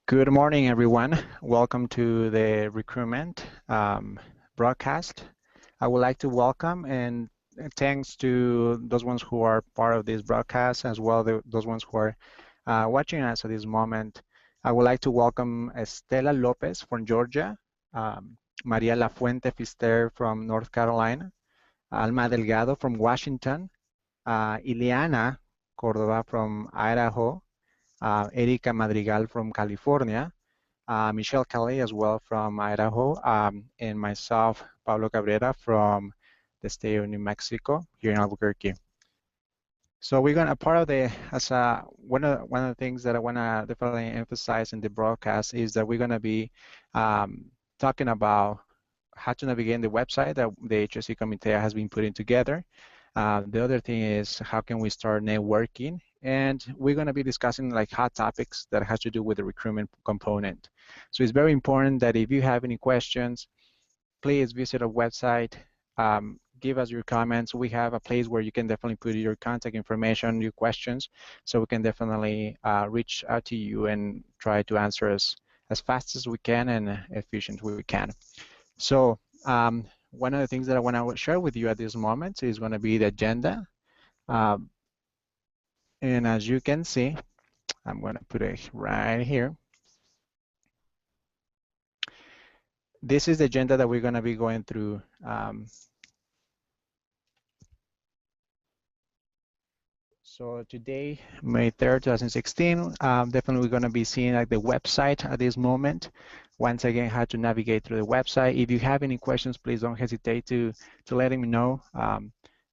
Good morning, everyone. Welcome to the recruitment broadcast. I would like to welcome and thanks to those ones who are part of this broadcast as well those ones who are watching us at this moment. I would like to welcome Estela Lopez from Georgia, Maria La Fuente Fister from North Carolina, Alma Delgado from Washington, Ileana Cordova from Idaho, Erika Madrigal from California, Michelle Kelly as well from Idaho, and myself, Pablo Cabrera from the state of New Mexico here in Albuquerque. So we're gonna part of the one of the things that I wanna definitely emphasize in the broadcast is that we're gonna be talking about how to navigate the website that the HSC committee has been putting together. The other thing is how can we start networking, and we're going to be discussing like hot topics that has to do with the recruitment component. So it's very important that if you have any questions, please visit our website, give us your comments. We have a place where you can definitely put your contact information, your questions, so we can definitely reach out to you and try to answer as fast as we can and efficient we can. So one of the things that I want to share with you at this moment is going to be the agenda. And as you can see, I'm going to put it right here. This is the agenda that we're going to be going through. So today, May 3rd, 2016, definitely we're going to be seeing like the website at this moment. Once again, how to navigate through the website. If you have any questions, please don't hesitate to letting me know.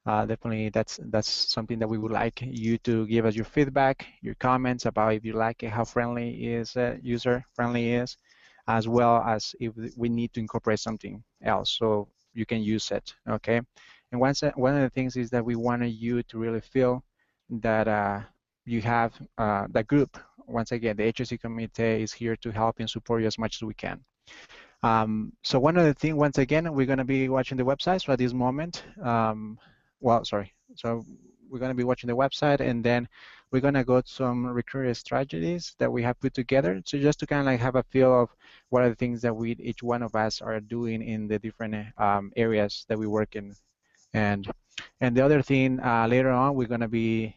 Definitely, that's something that we would like you to give us your feedback, your comments about if you like it, how friendly is user friendly is, as well as if we need to incorporate something else so you can use it. Okay. And one of the things is that we wanted you to really feel that you have the group. Once again, the HSC committee is here to help and support you as much as we can. So one of the things, once again, we're going to be watching the website. So at this moment, so we're going to be watching the website, and then we're going to go to some recruiter strategies that we have put together. So just to kind of like have a feel of what are the things that each one of us are doing in the different areas that we work in. And the other thing, later on, we're going to be,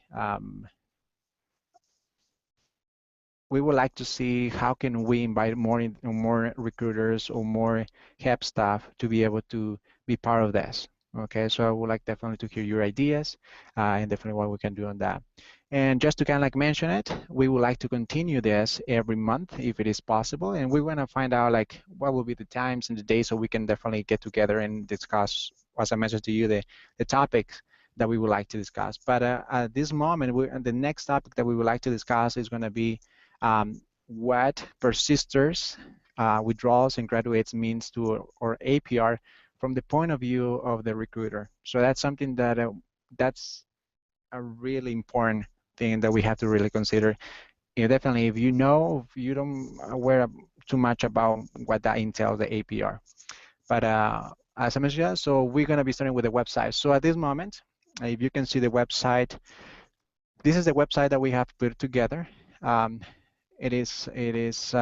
we would like to see how can we invite more recruiters or more HEP staff to be able to be part of this. Okay, so I would like definitely to hear your ideas and definitely what we can do on that. And just to kind of like mention it, we would like to continue this every month if it is possible, and we want to find out like what will be the times and the days so we can definitely get together and discuss, as I mentioned to you, the topics that we would like to discuss. But at this moment, the next topic that we would like to discuss is going to be what persisters, withdrawals, and graduates means to or APR from the point of view of the recruiter. So that's something that that's a really important thing that we have to really consider. Definitely, if you don't aware too much about what that entails, the APR. But as I mentioned, so we're going to be starting with the website. So at this moment, if you can see the website, this is the website that we have put together. It is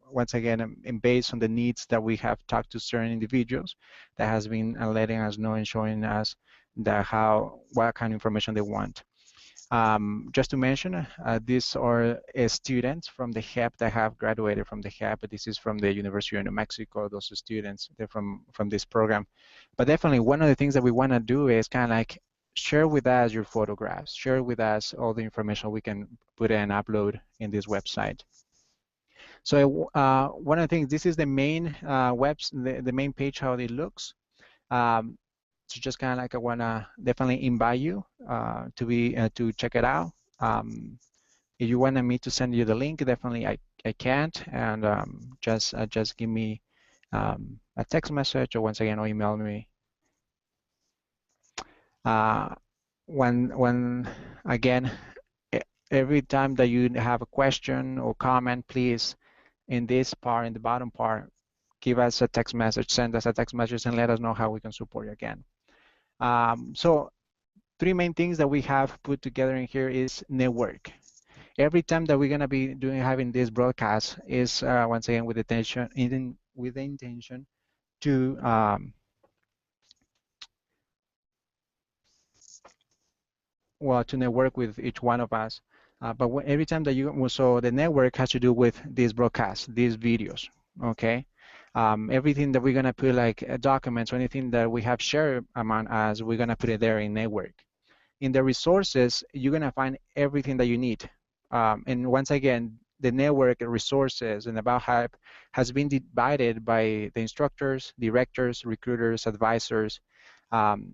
once again based on the needs that we have talked to certain individuals that has been letting us know and showing us what kind of information they want. Just to mention, these are students from the HEP that have graduated from the HEP. This is from the University of New Mexico. Those students, they're from this program. But definitely one of the things that we want to do is kind of like share with us your photographs, share with us all the information we can put and upload in this website. So one of the things, this is the main the main page, how it looks. So just kind of like I want to definitely invite you to check it out. If you wanted me to send you the link, definitely I can't, and just give me a text message or once again or email me. When again, every time that you have a question or comment, please, in this part, in the bottom part, give us a text message, send us a text message, and let us know how we can support you again. So three main things that we have put together in here is network. every time that we're gonna be having this broadcast is once again with the intention to well, to network with each one of us. But every time that so the network has to do with these broadcasts, these videos, okay? Everything that we're gonna put like documents or anything that we have shared among us, we're gonna put it there in network. In the resources, you're gonna find everything that you need. And once again, the network resources and about HEP has been divided by the instructors, directors, recruiters, advisors, um,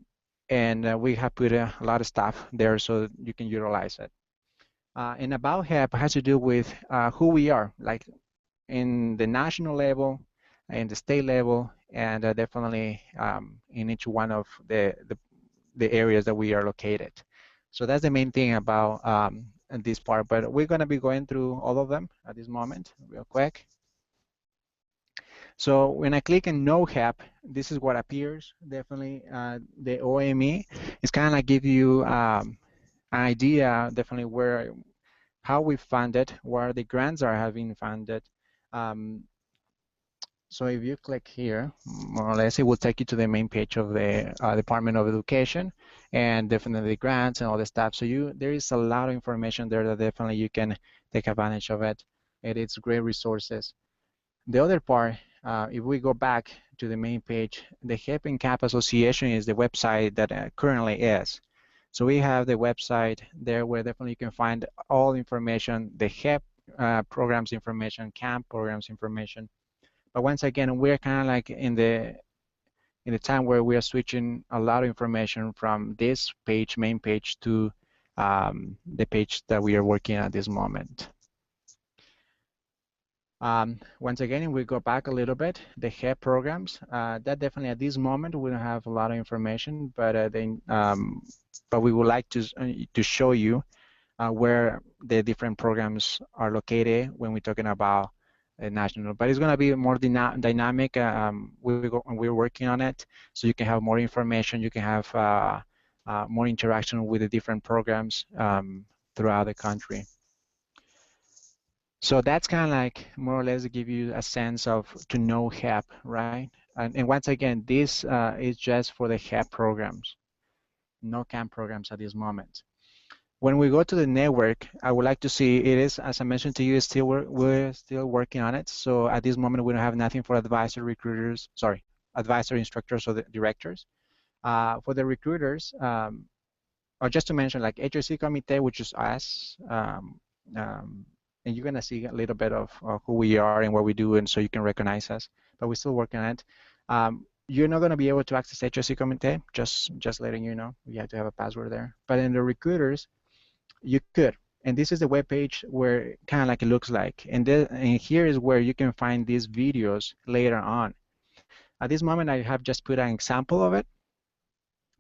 and we have put a lot of stuff there so you can utilize it. And about HEP has to do with who we are, like in the national level, in the state level, and definitely in each one of the areas that we are located. So that's the main thing about this part, but we're going to be going through all of them at this moment real quick. So when I click on No HEP, this is what appears. Definitely the OME is kind of like give you an idea, definitely how we funded, where the grants are having funded. Um, so if you click here, more or less, it will take you to the main page of the Department of Education and definitely grants and all the stuff. So there is a lot of information there that definitely you can take advantage of it. It's great resources. The other part, if we go back to the main page, the HEP and CAP Association is the website that currently is. So we have the website there where definitely you can find all information, the HEP programs information, CAMP programs information. But once again, we're kind of like in the time where we are switching a lot of information from this page, main page, to the page that we are working at this moment. Once again, we go back a little bit, the HEP programs, that definitely at this moment we don't have a lot of information, but we would like to show you where the different programs are located when we're talking about national. But it's going to be more dynamic. We're working on it, so you can have more information. You can have more interaction with the different programs throughout the country. So that's kind of like more or less to give you a sense of to know HEP, right? And once again, this is just for the HEP programs, no CAMP programs at this moment. When we go to the network, I would like to see it is, as I mentioned to you, we're still working on it. So at this moment, we don't have nothing for advisor recruiters, sorry, advisor instructors or the directors. For the recruiters, or just to mention, like HRC Committee, which is us, and you're gonna see a little bit of who we are and what we do, and so you can recognize us. But we're still working on it. You're not gonna be able to access HRC Committee, just letting you know. You have to have a password there. But in the recruiters, you could. And this is the web page where kind of like it looks like. And here is where you can find these videos later on. At this moment, I have just put an example of it,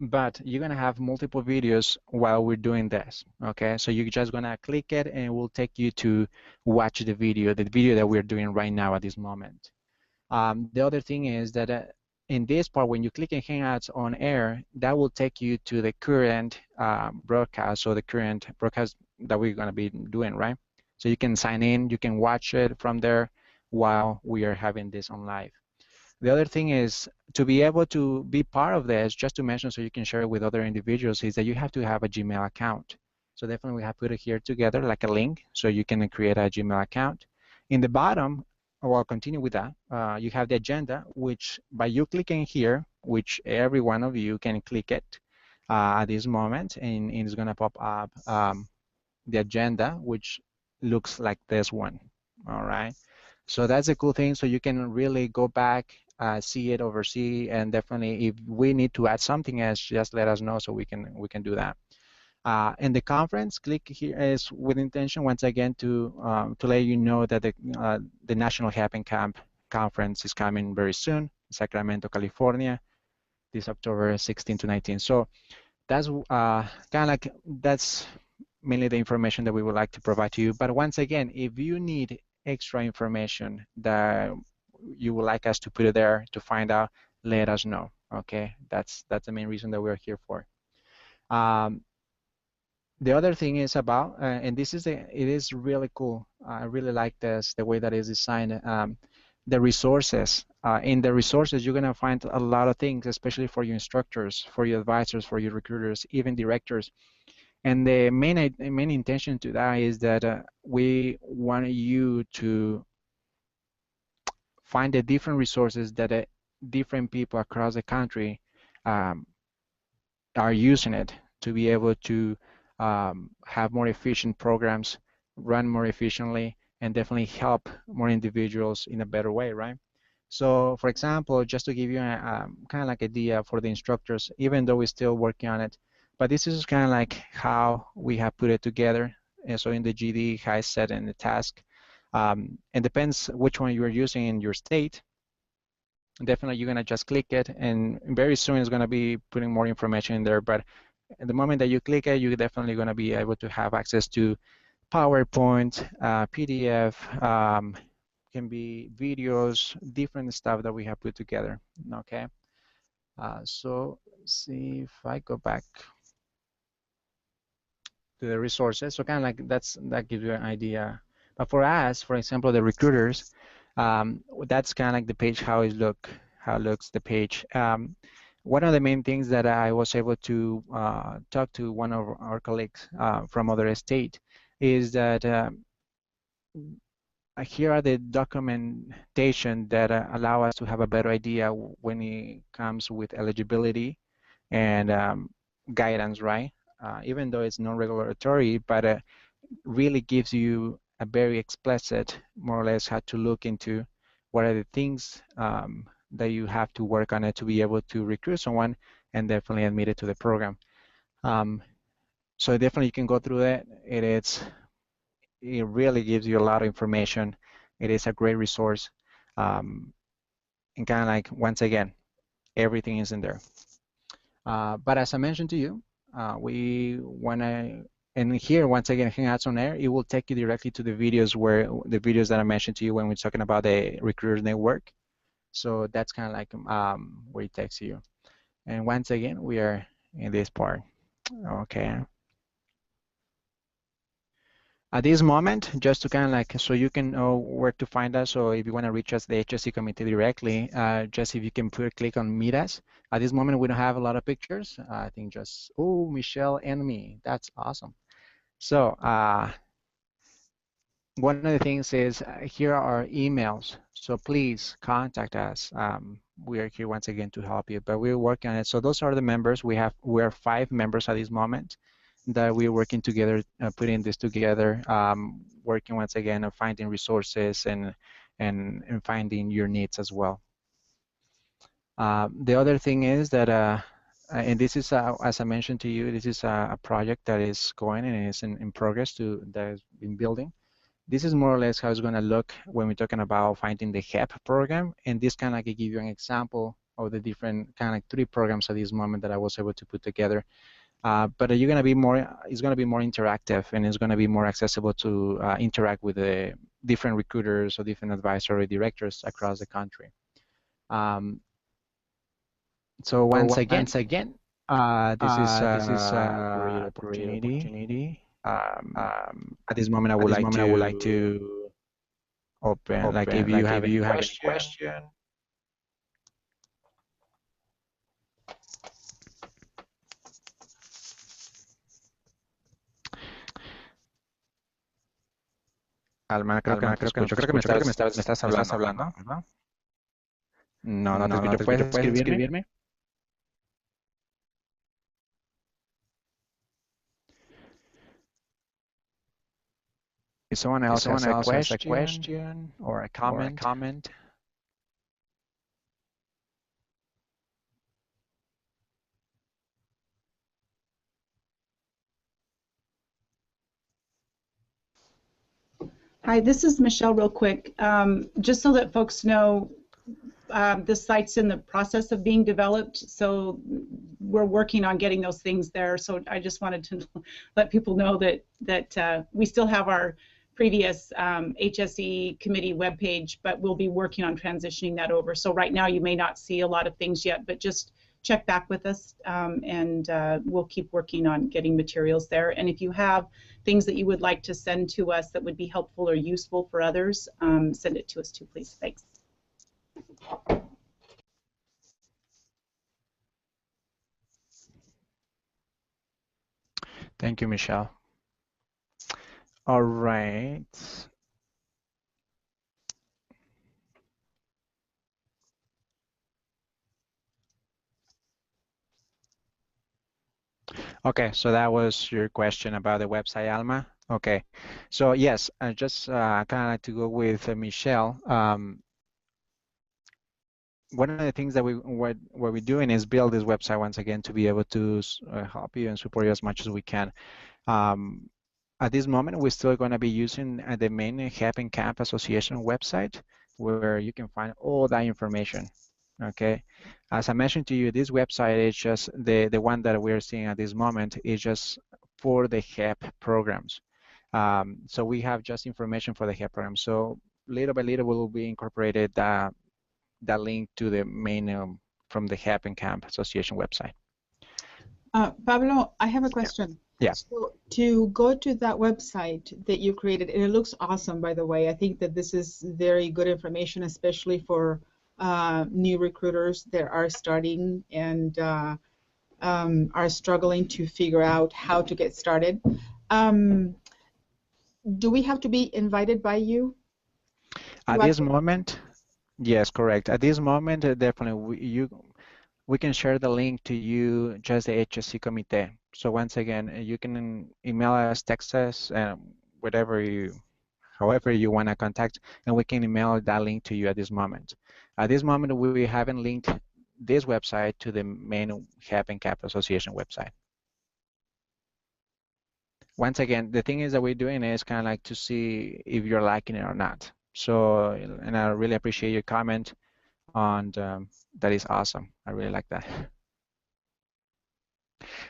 but you're gonna have multiple videos while we're doing this, okay? So you're just gonna click it and it will take you to watch the video that we're doing right now at this moment. The other thing is that in this part, when you click on Hangouts on air, that will take you to the current broadcast, or the current broadcast that we're gonna be doing, right? So you can sign in, you can watch it from there while we are having this on live. The other thing is to be able to be part of this, just to mention so you can share it with other individuals, is that you have to have a Gmail account. So definitely we have put it here together like a link so you can create a Gmail account. In the bottom, or I'll continue with that, you have the agenda, which by you clicking here, which every one of you can click it at this moment, and it's going to pop up the agenda, which looks like this one. All right. So that's a cool thing. So you can really go back, see it, oversee, and definitely if we need to add something else, just let us know so we can do that. In the conference, click here is with intention once again to let you know that the National HEP and CAMP conference is coming very soon, Sacramento, California, this October 16 to 19. So that's kind of like that's mainly the information that we would like to provide to you. But once again, if you need extra information that you would like us to put it there to find out, let us know. Okay, that's the main reason that we're here for. Um, The other thing is about, and it is really cool. I really like this, the way that it's designed. The resources. In the resources, you're gonna find a lot of things, especially for your instructors, for your advisors, for your recruiters, even directors. And the main intention to that is that we want you to find the different resources that different people across the country um, are using it to be able to have more efficient programs, run more efficiently, and definitely help more individuals in a better way, right? So, for example, just to give you a kind of like idea for the instructors, even though we're still working on it, but this is kind of like how we have put it together. And so in the GD, how I set in the task, it depends which one you are using in your state. Definitely, you're gonna just click it, and very soon it's gonna be putting more information in there. But at the moment that you click it, you're definitely gonna be able to have access to PowerPoint, PDF, can be videos, different stuff that we have put together. Okay, so see if I go back to the resources. So kind of like that gives you an idea. But for us, for example, the recruiters, that's kind of like the page how it looks the page. One of the main things that I was able to talk to one of our colleagues from other state is that here are the documentation that allow us to have a better idea when it comes with eligibility and guidance, right? Even though it's non-regulatory, but really gives you a very explicit, more or less, how to look into what are the things that you have to work on it to be able to recruit someone and definitely admit it to the program. So definitely you can go through it. It really gives you a lot of information. It is a great resource. And kind of like, once again, everything is in there. But as I mentioned to you, we want to, and here, once again, Hangouts on Air, it will take you directly to the videos that I mentioned to you when we're talking about the Recruiters Network. So that's kind of like where it takes you. And once again, we are in this part. Okay. At this moment, just to kind of like, so you can know where to find us. So if you want to reach us, the HSC committee directly, just if you can click on Meet Us. At this moment, we don't have a lot of pictures. I think just, oh, Michelle and me. That's awesome. So one of the things is here are our emails. So please contact us. We are here once again to help you, but we're working on it. So those are the members. We are 5 members at this moment that we're working together, putting this together, working once again on finding resources and finding your needs as well. The other thing is that, and this is, as I mentioned to you, this is a project that is going and is in progress that has been building. This is more or less how it's going to look when we're talking about finding the HEP program. And this kind of like give you an example of the different kind of like 3 programs at this moment that I was able to put together. But you're going to be it's going to be more interactive, and it's going to be more accessible to interact with the different recruiters or different advisory directors across the country. So once again, this is a great opportunity. At this moment, I would like to open, like if you have any question. Alma, creo que no te escucho. Creo que me estás hablando, ¿verdad? No te escucho. ¿Puedes escribirme? If someone else has a question or a comment. Hi, this is Michelle real quick. Just so that folks know, the site's in the process of being developed, so we're working on getting those things there. So I just wanted to let people know that we still have our previous HSE committee webpage, but we'll be working on transitioning that over. So right now you may not see a lot of things yet, but just check back with us, and we'll keep working on getting materials there. And if you have things that you would like to send to us that would be helpful or useful for others, send it to us too, please. Thanks. Thank you, Michelle. All right. Okay, so that was your question about the website, Alma. Okay, so yes, I just kind of like to go with Michelle. One of the things that what we're doing is build this website once again to be able to help you and support you as much as we can. Um, at this moment, we're still going to be using the main HEP and CAMP Association website where you can find all that information. Okay, as I mentioned to you, this website is just the one that we're seeing at this moment is just for the HEP programs. So we have just information for the HEP program. So little by little, we will be incorporated that link to the main from the HEP and CAMP Association website. Pablo, I have a question. Yeah. So to go to that website that you created, and it looks awesome, by the way. I think that this is very good information, especially for new recruiters that are starting and are struggling to figure out how to get started. Do we have to be invited by you? At this moment, yes, correct. At this moment, definitely we can share the link to you, just the HSC committee. So once again, you can email us, text us, however you want to contact, and we can email that link to you at this moment. At this moment, we haven't linked this website to the main HEP and CAP Association website. Once again, the thing is that we're doing is kind of like to see if you're liking it or not. So, and I really appreciate your comment on that is awesome. I really like that.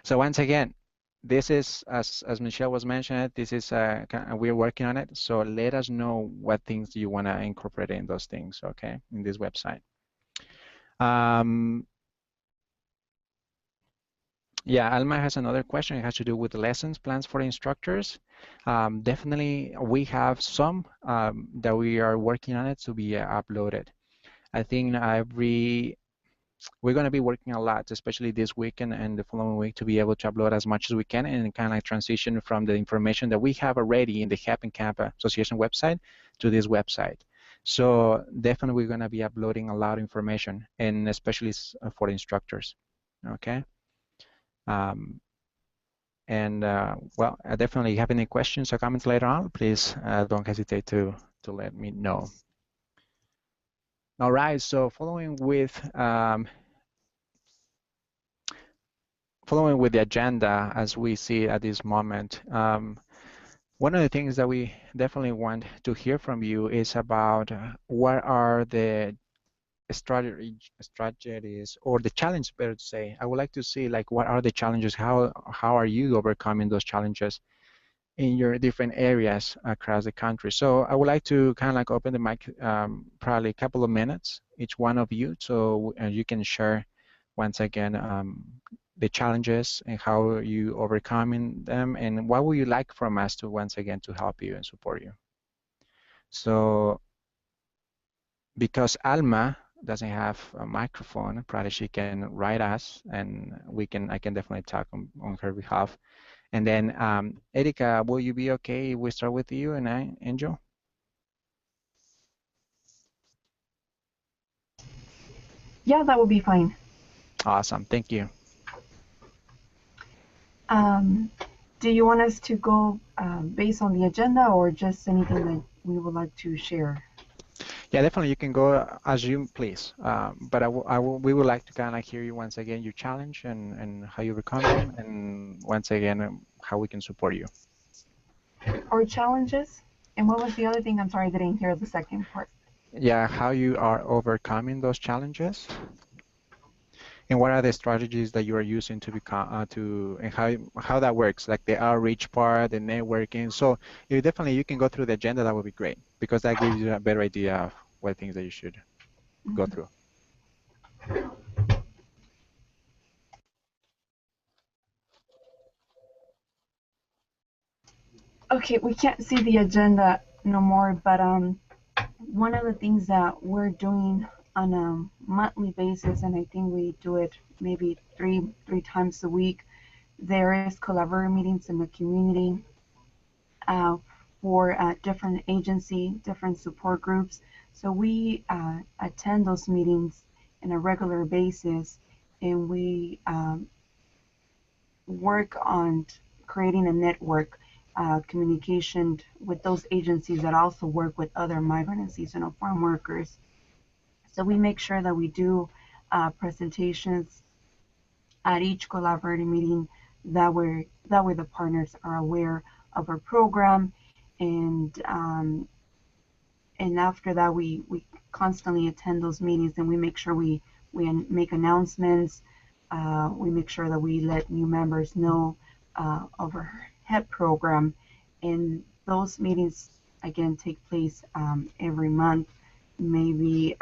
So once again, this is, as Michelle was mentioning, this is we're working on it. So let us know what things you want to incorporate in those things, okay, in this website. Yeah, Alma has another question. It has to do with lessons plans for instructors. Definitely, we have some that we are working on it to be uploaded. I think we're going to be working a lot, especially this weekend and the following week, to be able to upload as much as we can and kind of like transition from the information that we have already in the HEP and CAMP Association website to this website. So definitely we're going to be uploading a lot of information, and especially for instructors. Okay. Well, definitely have any questions or comments later on, please don't hesitate to let me know. All right, so following with the agenda as we see at this moment, one of the things that we definitely want to hear from you is about what are the strategies or the challenge, better to say. I would like to see like what are the challenges, how are you overcoming those challenges in your different areas across the country. So I would like to kind of like open the mic probably a couple of minutes, each one of you, so you can share once again the challenges and how you overcoming them, and what would you like from us to once again to help you and support you. So because Alma doesn't have a microphone, probably she can write us, and I can definitely talk on her behalf. And then Erika, will you be okay if we start with you and Angel? Yeah, that would be fine. Awesome, thank you. Do you want us to go based on the agenda, or just anything that we would like to share? Yeah, definitely you can go as you please. But we would like to kind of hear you once again, your challenge and how you overcome them, and once again, how we can support you. Or challenges? And what was the other thing? I'm sorry, I didn't hear the second part. Yeah, how you are overcoming those challenges. And what are the strategies that you are using to become and how that works, like the outreach part, the networking. So if definitely you can go through the agenda, that would be great, because that gives you a better idea of what things that you should go through. Okay, we can't see the agenda no more, but one of the things that we're doing on a monthly basis, and I think we do it maybe three times a week, there is collaborator meetings in the community uh, for different agency, different support groups. So we attend those meetings on a regular basis, and we work on creating a network communication with those agencies that also work with other migrant and seasonal farm workers. So we make sure that we do presentations at each collaborative meeting, that way the partners are aware of our program, and after that we constantly attend those meetings, and we make sure we make announcements. We make sure that we let new members know of our HEP program, and those meetings again take place every month, maybe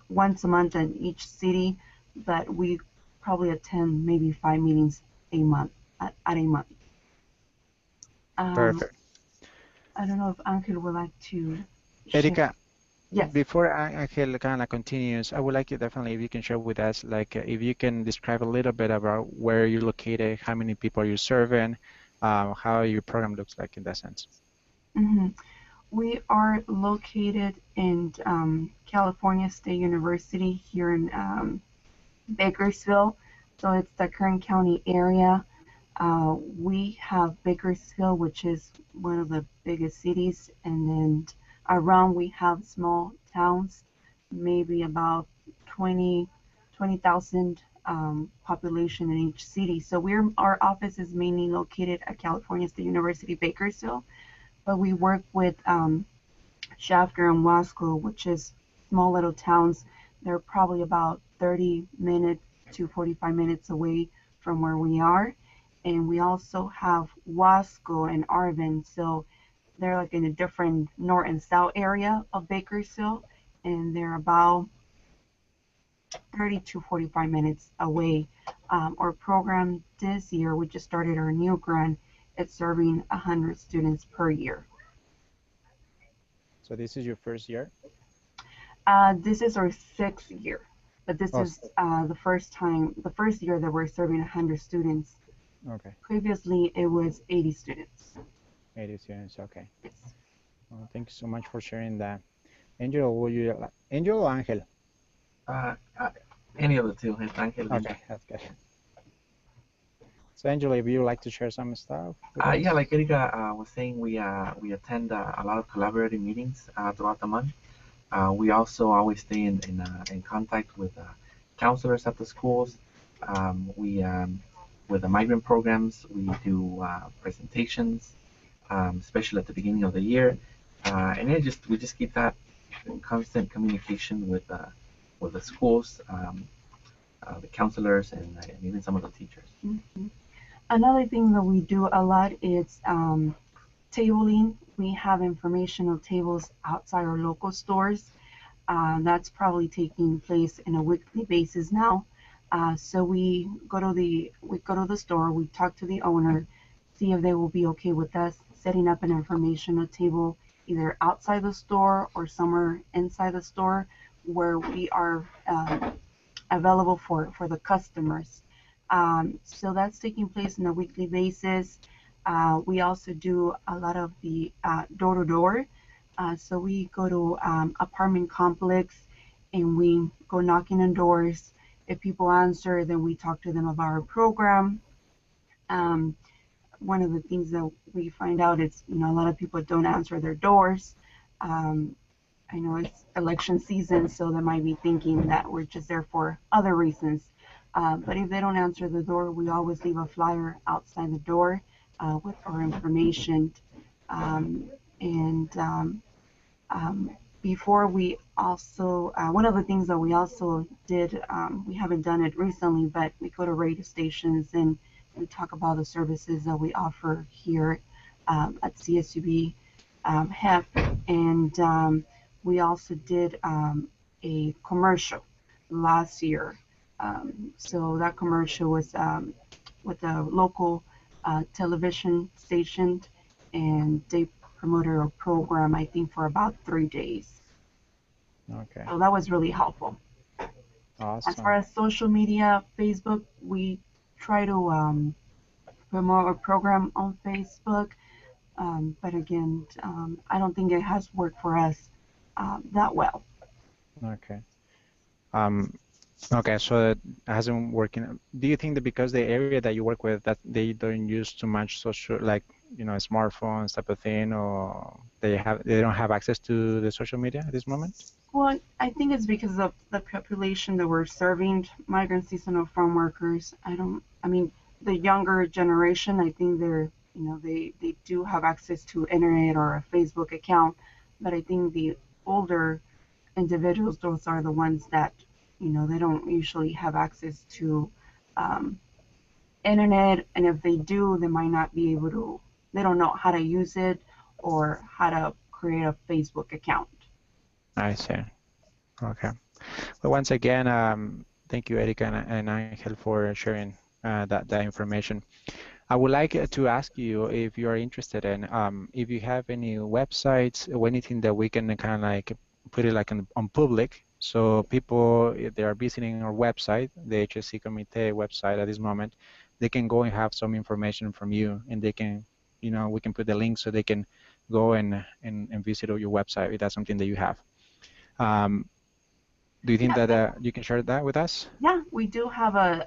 once a month in each city, but we probably attend maybe 5 meetings a month at a month. Um, Perfect. I don't know if Angel would like to share. Erika, Yes. before Angel kind of continues, I would like you definitely if you can share with us, like if you can describe a little bit about where you're located, how many people you're serving, how your program looks like in that sense. hmm We are located in California State University here in Bakersfield, so it's the Kern County area. We have Bakersfield, which is one of the biggest cities, and then around we have small towns, maybe about 20,000 population in each city. So our office is mainly located at California State University, Bakersfield, but we work with Shafter and Wasco, which is small little towns. They're probably about 30 minutes to 45 minutes away from where we are. And we also have Wasco and Arvin, so they're like in a different north and south area of Bakersfield, and they're about 30 to 45 minutes away. Our program this year, we just started our new grant. It's serving 100 students per year. So this is your first year? This is our 6th year, but this Oh, is the first year that we're serving 100 students. okay. Previously, it was 80 students. 80 students, okay. Yes. Well, thank you so much for sharing that. Angel, Angel or Angel? Uh, uh, any of the two, Angel. Okay, that's good. So Angela, if you would like to share some stuff with Yeah, us? like Erika was saying, we attend a lot of collaborative meetings throughout the month. We also always stay in contact with counselors at the schools. We with the migrant programs, we do presentations, especially at the beginning of the year, and we just keep that in constant communication with the schools, the counselors, and even some of the teachers. Mhm. Another thing that we do a lot is tabling. We have informational tables outside our local stores. That's probably taking place in a weekly basis now. So we go to the store, we talk to the owner, see if they will be okay with us setting up an informational table either outside the store or somewhere inside the store where we are available for the customers. So that's taking place on a weekly basis. We also do a lot of the door to door. So we go to apartment complex and we go knocking on doors. If people answer, then we talk to them about our program. Um, One of the things that we find out is, a lot of people don't answer their doors. Um, I know it's election season, so they might be thinking that we're just there for other reasons. But if they don't answer the door, we always leave a flyer outside the door with our information. Um, and Before we also, one of the things that we also did, we haven't done it recently, but we go to radio stations and we talk about the services that we offer here at CSUB HEP. And we also did a commercial last year. So that commercial was with a local television station, and they promoted our program, I think, for about 3 days. Okay. So that was really helpful. As far Awesome. as social media, Facebook, we try to promote our program on Facebook, but again, I don't think it has worked for us that well. Okay. Um, okay, so it hasn't working. Do you think that because the area that you work with that they don't use too much social, like, smartphones type of thing, or they don't have access to the social media at this moment? Well, I think it's because of the population that we're serving, migrant seasonal farm workers. I mean, the younger generation, I think they do have access to internet or a Facebook account, but I think the older individuals, those are the ones that, they don't usually have access to um, internet, and if they do, they might not be able to, they don't know how to use it or how to create a Facebook account. I see. Okay. Well, once again, thank you, Erika and Angel, for sharing that information. I would like to ask you if you are interested in if you have any websites or anything that we can kind of like put it like on public, so people, if they are visiting our website, the HSC Committee website at this moment, they can go and have some information from you, and they can, we can put the link so they can go and visit your website if that's something that you have. Um, do you think Yeah, that you can share that with us? yeah, we do have a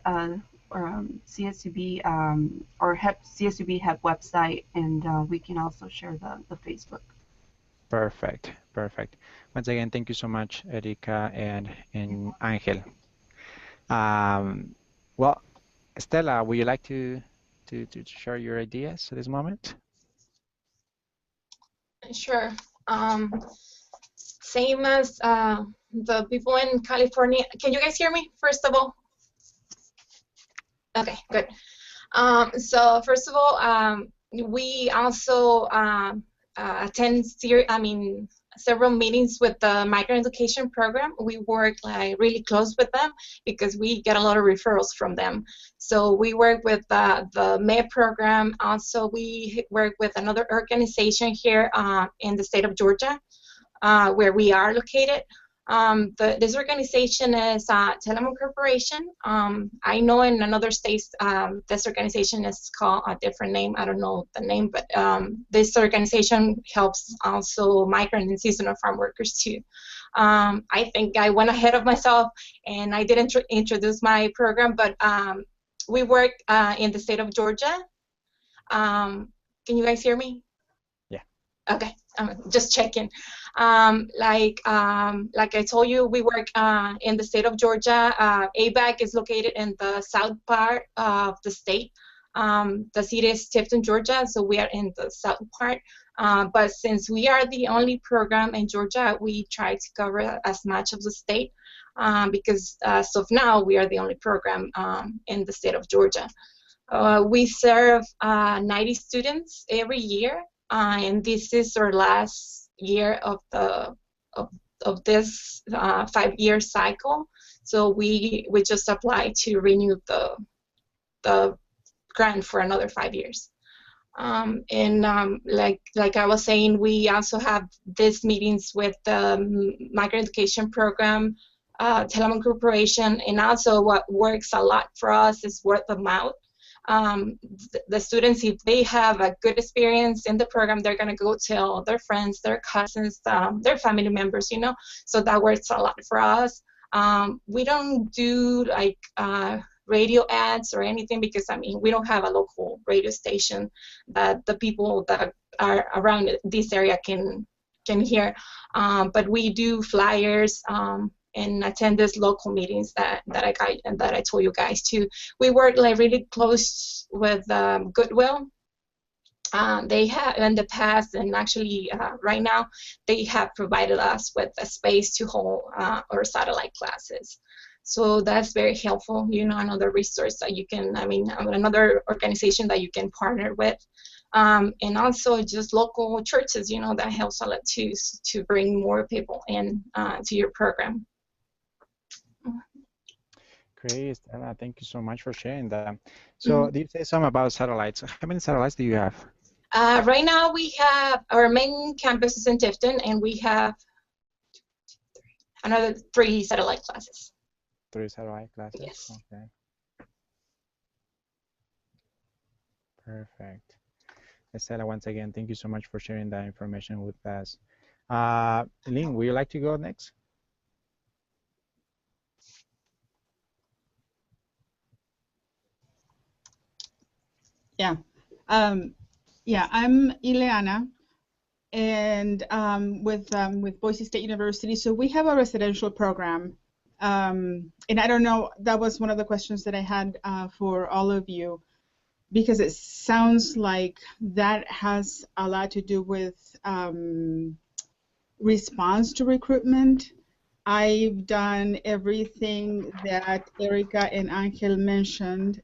CSUB or HEP CSUB HEP website, and we can also share the Facebook. Perfect, perfect. Once again, thank you so much, Erika and Angel. Um, well, Stella, would you like to share your ideas at this moment? Sure. Um, Same as the people in California. Can you guys hear me, first of all? Okay, good. So first of all, we also attend several meetings with the migrant education program. We work like really close with them because we get a lot of referrals from them. So we work with the MEP program. Also, we work with another organization here in the state of Georgia, where we are located. This organization is Telamon Corporation. I know in another states this organization is called a different name. I don't know the name, but this organization helps also migrant and seasonal farm workers too. I think I went ahead of myself and I didn't introduce my program, but we work in the state of Georgia. Can you guys hear me? Yeah. Okay, just checking. Like I told you, we work in the state of Georgia. ABAC is located in the south part of the state. The city is Tifton, Georgia, so we are in the south part. But since we are the only program in Georgia, we try to cover as much of the state because as of now, we are the only program in the state of Georgia. We serve 90 students every year, and this is our last year of this 5-year cycle. So we just applied to renew the grant for another 5 years. Like I was saying, we also have these meetings with the migrant education program, Telamon Corporation, and also what works a lot for us is word of mouth. The students, if they have a good experience in the program, they're going to go tell their friends, their cousins, their family members, so that works a lot for us. We don't do like radio ads or anything because we don't have a local radio station that the people that are around this area can hear, but we do flyers and attend these local meetings that I told you guys too. We work like really close with Goodwill. They have in the past, and actually right now, they have provided us with a space to hold our satellite classes. So that's very helpful. Another resource that you can, another organization that you can partner with. And also just local churches, that helps a lot too, to bring more people in to your program. Great, Stella. Thank you so much for sharing that. So, did you say something about satellites? How many satellites do you have? Right now we have our main campus is in Tifton, and we have another 3 satellite classes. 3 satellite classes? Yes. Okay. Perfect. Estela, once again, thank you so much for sharing that information with us. Lynn, would you like to go next? Yeah. Yeah, I'm Ileana, and with Boise State University. So we have a residential program, and I don't know, that was one of the questions that I had for all of you, because it sounds like that has a lot to do with response to recruitment. I've done everything that Erica and Angel mentioned.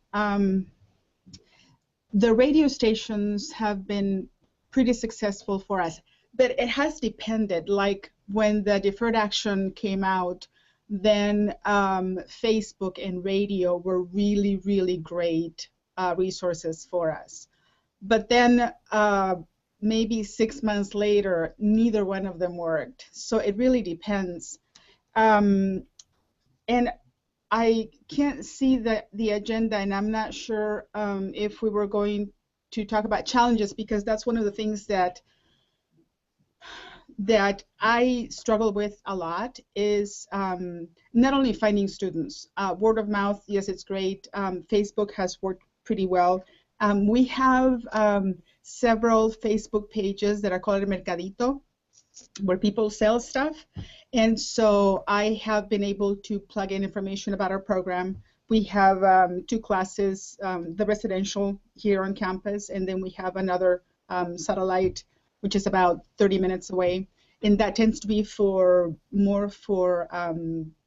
The radio stations have been pretty successful for us, but it has depended. Like when the deferred action came out, then Facebook and radio were really, really great resources for us. But then maybe 6 months later, neither one of them worked. So it really depends. And I can't see the agenda, and I'm not sure if we were going to talk about challenges, because that's one of the things that I struggle with a lot is not only finding students. Word of mouth, yes, it's great. Facebook has worked pretty well. We have several Facebook pages that are called Mercadito, where people sell stuff. And so I have been able to plug in information about our program. We have 2 classes, the residential here on campus, and then we have another satellite, which is about 30 minutes away. And that tends to be more for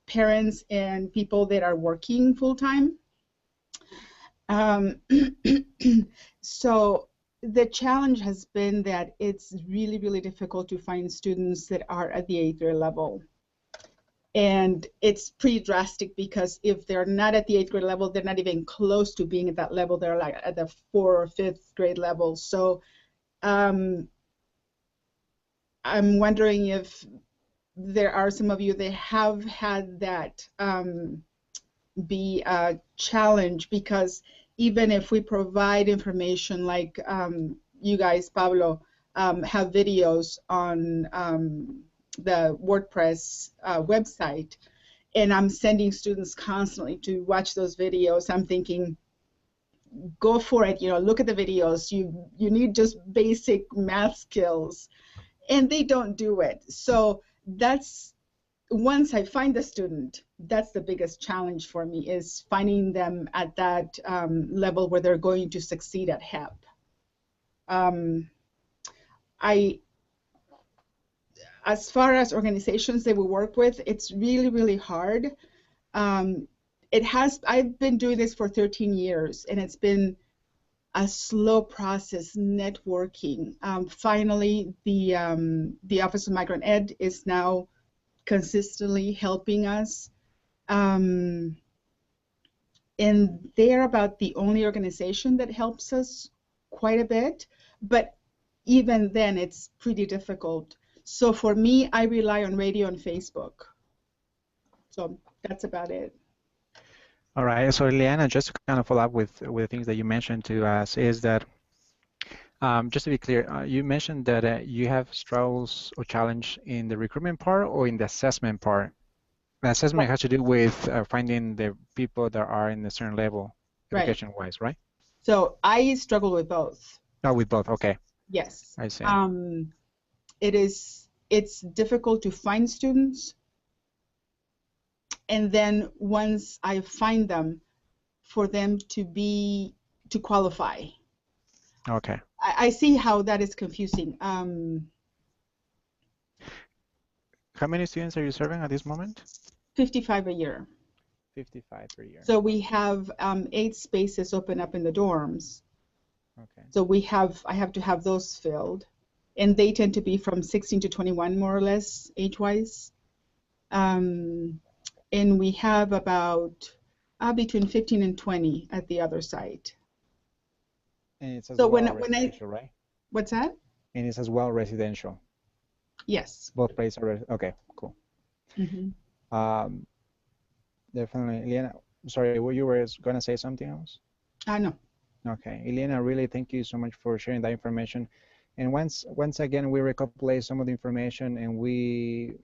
parents and people that are working full-time. So the challenge has been that it's really, really difficult to find students that are at the 8th grade level. And it's pretty drastic, because if they're not at the 8th grade level, they're not even close to being at that level. They're like at the 4th or 5th grade level. So I'm wondering if there are some of you that have had that be a challenge, because even if we provide information like you guys, Pablo, have videos on the WordPress website, and I'm sending students constantly to watch those videos, I'm thinking, go for it, look at the videos. You need just basic math skills, and they don't do it. So that's, once I find the student, that's the biggest challenge for me, is finding them at that level where they're going to succeed at HEP. As far as organizations that we work with, it's really, really hard. I've been doing this for 13 years, and it's been a slow process networking. Finally, the Office of Migrant Ed is now consistently helping us. And they're about the only organization that helps us quite a bit, but even then it's pretty difficult. So for me, I rely on radio and Facebook. So that's about it. All right, so Liana, just to kind of follow up with the things that you mentioned to us, is that just to be clear, you mentioned that you have struggles or challenge in the recruitment part or in the assessment part. The assessment has to do with finding the people that are in a certain level, education-wise, right? So I struggle with both. Oh, with both, okay. Yes. I see. It's difficult to find students, and then once I find them, for them to qualify. Okay. I see how that is confusing. How many students are you serving at this moment? 55 a year. 55 per year. So we have 8 spaces open up in the dorms. Okay. So I have to have those filled, and they tend to be from 16 to 21, more or less, age-wise. And we have about between 15 and 20 at the other site. And it's as So well when I, right? What's that? And it's as well residential. Yes. Both places are okay, cool. Definitely, Eliana. Sorry, you were gonna say something else? No. Okay, Eliana, really thank you so much for sharing that information. And once again, we recopilate some of the information, and we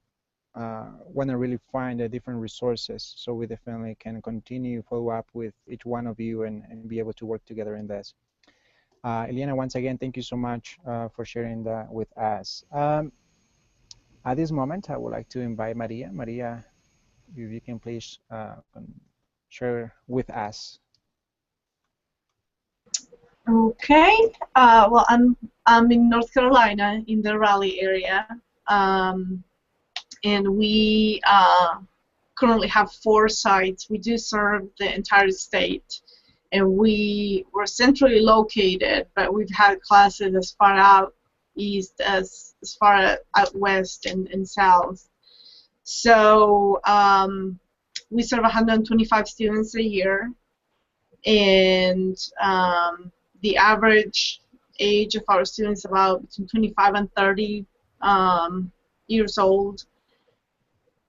want to really find the different resources, so we definitely can continue follow up with each one of you and be able to work together in this. Eliana, once again, thank you so much for sharing that with us. At this moment, I would like to invite Maria. Maria, if you can please share with us. Okay. Well, I'm in North Carolina in the Raleigh area, and we currently have 4 sites. We do serve the entire state, and we're centrally located, but we've had classes as far out east as far out west and south. So we serve 125 students a year, and the average age of our students is about between 25 and 30 years old.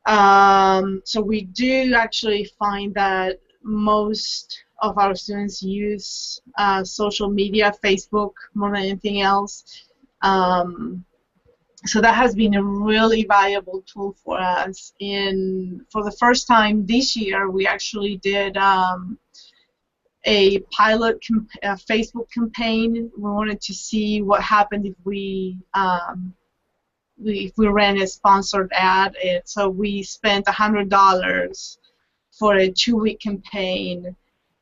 So we do actually find that most of our students use social media, Facebook, more than anything else. So that has been a really valuable tool for us. For the first time this year, we actually did a pilot Facebook campaign. We wanted to see what happened if we ran a sponsored ad. So we spent $100 for a 2-week campaign,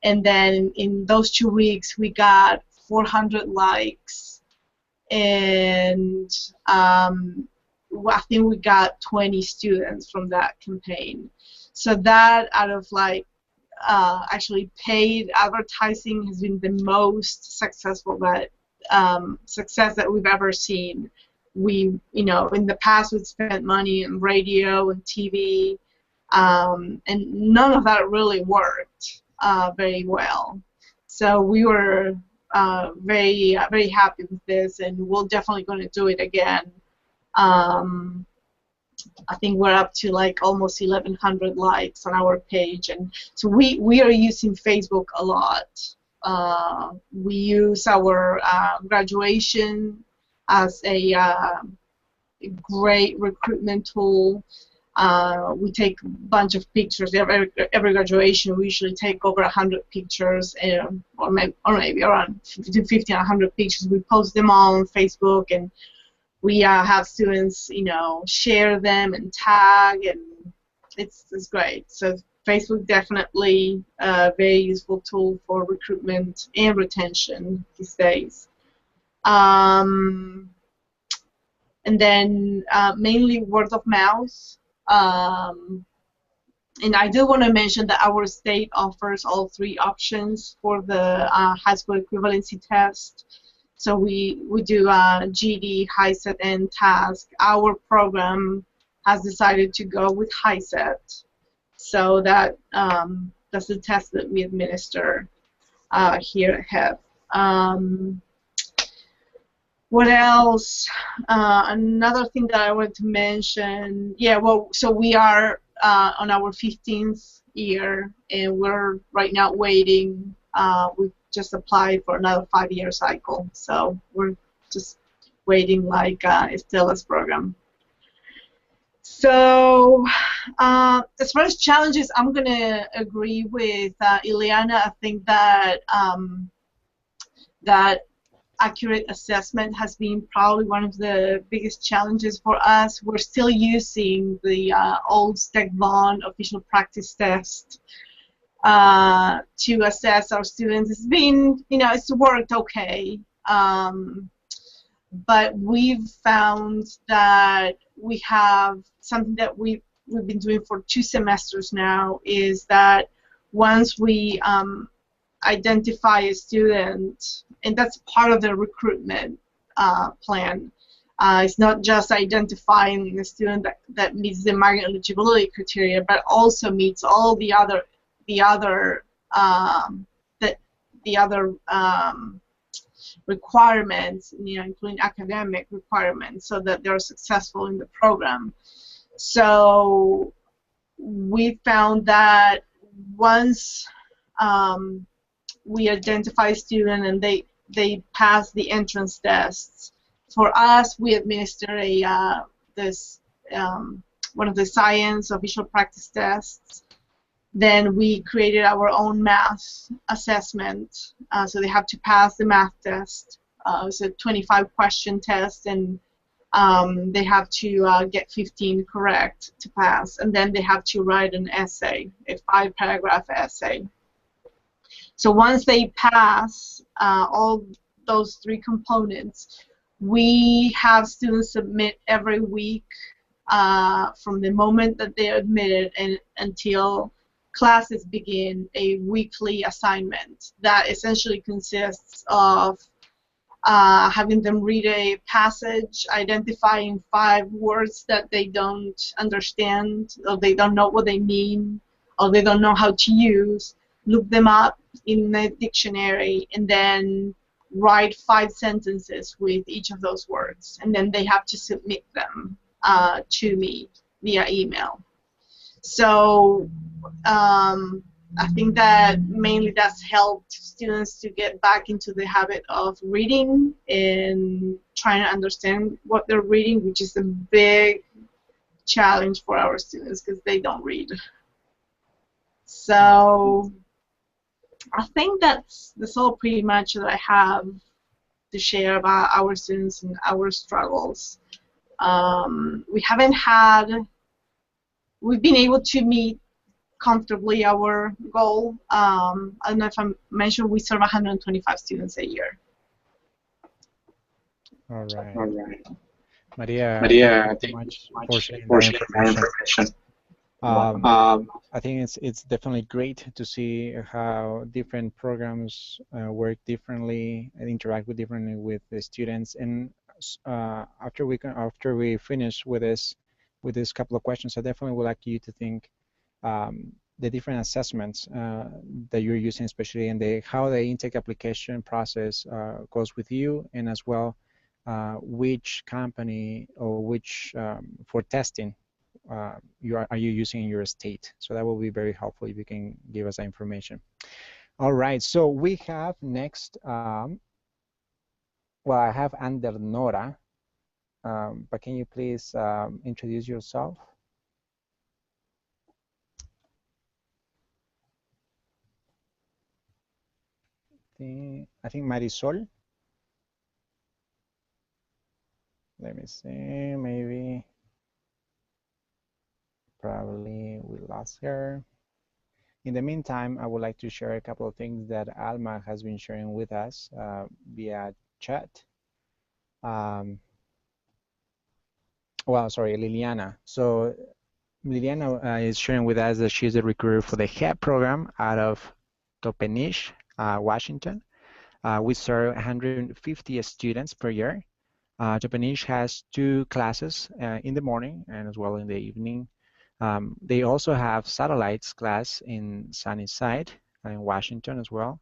and then in those 2 weeks we got 400 likes, and I think we got 20 students from that campaign. So that out of like actually paid advertising has been the most successful success that we've ever seen. We, in the past we've spent money on radio and TV, and none of that really worked very well. So we were very happy with this, and we're definitely going to do it again. I think we're up to like almost 1,100 likes on our page, and so we are using Facebook a lot. We use our graduation as a great recruitment tool. We take a bunch of pictures. Every graduation, we usually take over 100 pictures, or maybe around between 50 and 100 pictures. We post them all on Facebook, and we have students, share them and tag, and it's great. So Facebook definitely a very useful tool for recruitment and retention these days. And then mainly word of mouth. And I do want to mention that our state offers all 3 options for the high school equivalency test. So we do GED, HiSET, and TASC. Our program has decided to go with HiSET. So that's the test that we administer here at HEP. What else? Another thing that I wanted to mention, so we are on our 15th year, and we're right now waiting. We've just applied for another 5-year cycle, so we're just waiting like Estella's program. So as far as challenges, I'm going to agree with Ileana. I think that that accurate assessment has been probably one of the biggest challenges for us. We're still using the old Stegvon official practice test to assess our students. It's been, it's worked okay, but we've found that we have something that we've been doing for 2 semesters now, is that once we identify a student, and that's part of the recruitment plan. It's not just identifying a student that meets the migrant eligibility criteria, but also meets all the other requirements, including academic requirements, so that they're successful in the program. So we found that once we identify a student and they pass the entrance tests, for us, we administer one of the science or visual practice tests. Then we created our own math assessment. So they have to pass the math test. It's a 25-question test, and they have to get 15 correct to pass. And then they have to write an essay, a 5-paragraph essay. So once they pass all those 3 components, we have students submit every week from the moment that they're admitted and until classes begin, a weekly assignment that essentially consists of having them read a passage, identifying 5 words that they don't understand, or they don't know what they mean, or they don't know how to use, look them up in a dictionary, and then write 5 sentences with each of those words. And then they have to submit them to me via email. So I think that mainly that's helped students to get back into the habit of reading and trying to understand what they're reading, which is a big challenge for our students because they don't read. So I think that's all pretty much that I have to share about our students and our struggles. We've been able to meet comfortably our goal. I don't know if I mentioned we serve 125 students a year. All right. All right. Maria, Maria, thank you thank you so so much for much sharing for that sharing that information. information. I think it's definitely great to see how different programs work differently and interact with differently with the students. And after we finish with this couple of questions, I definitely would like you to think the different assessments that you're using, especially in how the intake application process goes with you, and as well which company or which for testing are you using in your state. So that will be very helpful if you can give us that information. All right, so we have next, well, I have Ander Nora, but can you please introduce yourself? I think Marisol. Let me see, maybe, probably we lost her. In the meantime, I would like to share a couple of things that Alma has been sharing with us via chat. Well, sorry, Liliana. So Liliana is sharing with us that she's a recruiter for the HEP program out of Topenish, Washington. We serve 150 students per year. Topenish has 2 classes in the morning and as well in the evening. They also have satellites class in Sunnyside in Washington as well.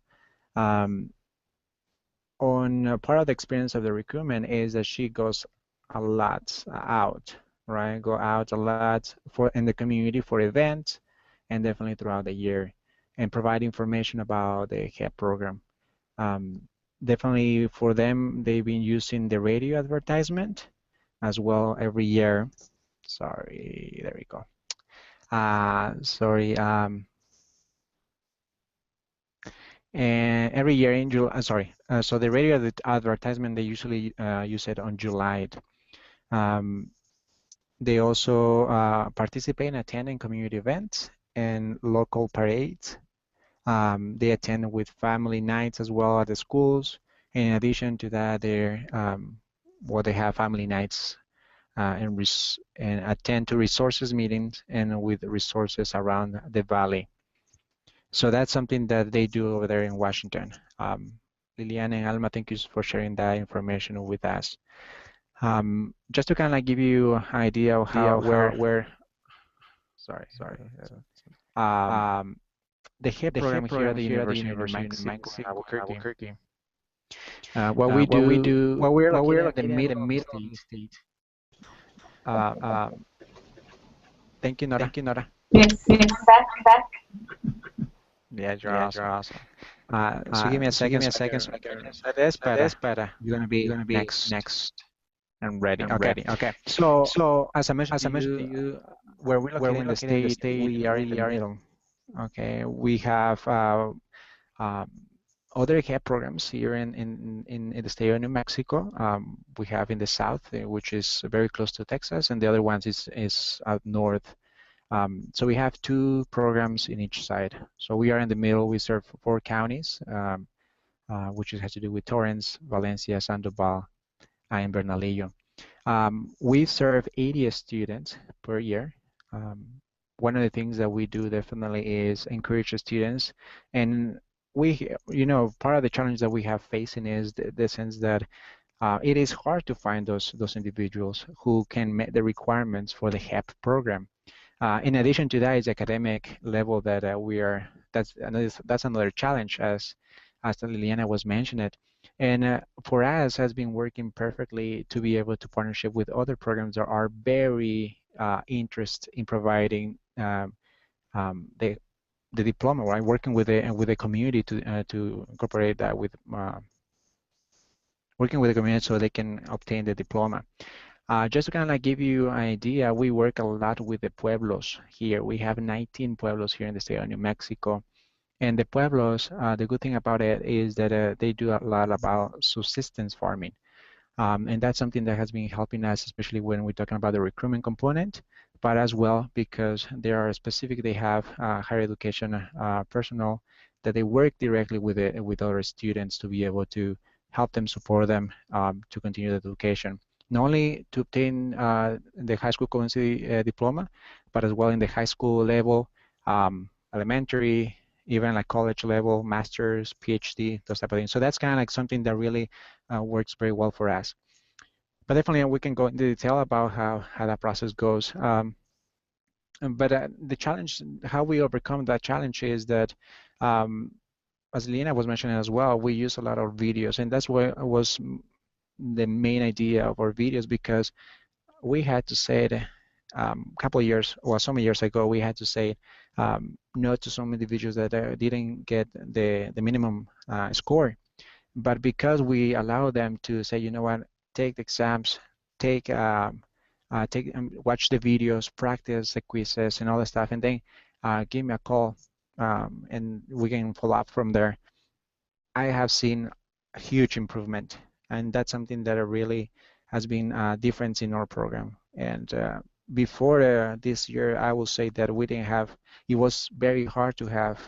Part of the experience of the recruitment is that she goes a lot out, right? Go out a lot in the community for events and definitely throughout the year and provide information about the HEP program. Definitely for them, they've been using the radio advertisement as well every year. Sorry, there we go. Sorry. And every year in July, so the radio advertisement, they usually use it on July. They also participate in attending community events and local parades. They attend with family nights as well at the schools. In addition to that, they have family nights and attend to resources meetings and with resources around the valley. So that's something that they do over there in Washington. Liliana and Alma, thank you for sharing that information with us. Just to kind of give you an idea of the HEP program here at the University of New Mexico, Albuquerque. What we do, well, we're located in the middle of the state. Um, Thank you, Nora. Yes, I'm back. Yeah, you're awesome. So give me a second so I can set this, but you're gonna be next and ready. Okay. So as I mentioned to you, where we're located in the state, we are in the middle. Okay. We have um, other HEP programs here in the state of New Mexico. We have in the south, which is very close to Texas, and the other ones is out north. So we have two programs in each side. So we are in the middle. We serve 4 counties, which has to do with Torrance, Valencia, Sandoval, and Bernalillo. We serve 80 students per year. Um, One of the things that we do definitely is encourage the students, and part of the challenge that we have facing is the sense that it is hard to find those individuals who can meet the requirements for the HEP program. In addition to that, is academic level that that's another challenge, as Liliana was mentioning. And for us, has been working perfectly to be able to partnership with other programs that are very interested in providing the diploma, right? Working with the community to incorporate that with working with the community so they can obtain the diploma. Just to kind of like give you an idea, we work a lot with the pueblos here. We have 19 pueblos here in the state of New Mexico. And the pueblos, the good thing about it is that they do a lot about subsistence farming. And that's something that has been helping us, especially when we're talking about the recruitment component, but as well because they have higher education personnel that they work directly with other students to be able to help them, support them to continue the education. Not only to obtain the high school currency diploma, but as well in the high school level, elementary, even like college level, master's, PhD, those type of things. So that's kind of like something that really works very well for us. But definitely we can go into detail about how that process goes. But the challenge, how we overcome that challenge is that, as Lena was mentioning as well, we use a lot of videos, and that's what was the main idea of our videos, because we had to say it a couple of years, or so many years ago, we had to say no to some individuals that didn't get the minimum score. But because we allow them to say, you know what, take the exams, take watch the videos, practice the quizzes and all that stuff, and then give me a call, and we can follow up from there. I have seen a huge improvement, and that's something that really has been a difference in our program. And before this year, I will say that we didn't have, it was very hard to have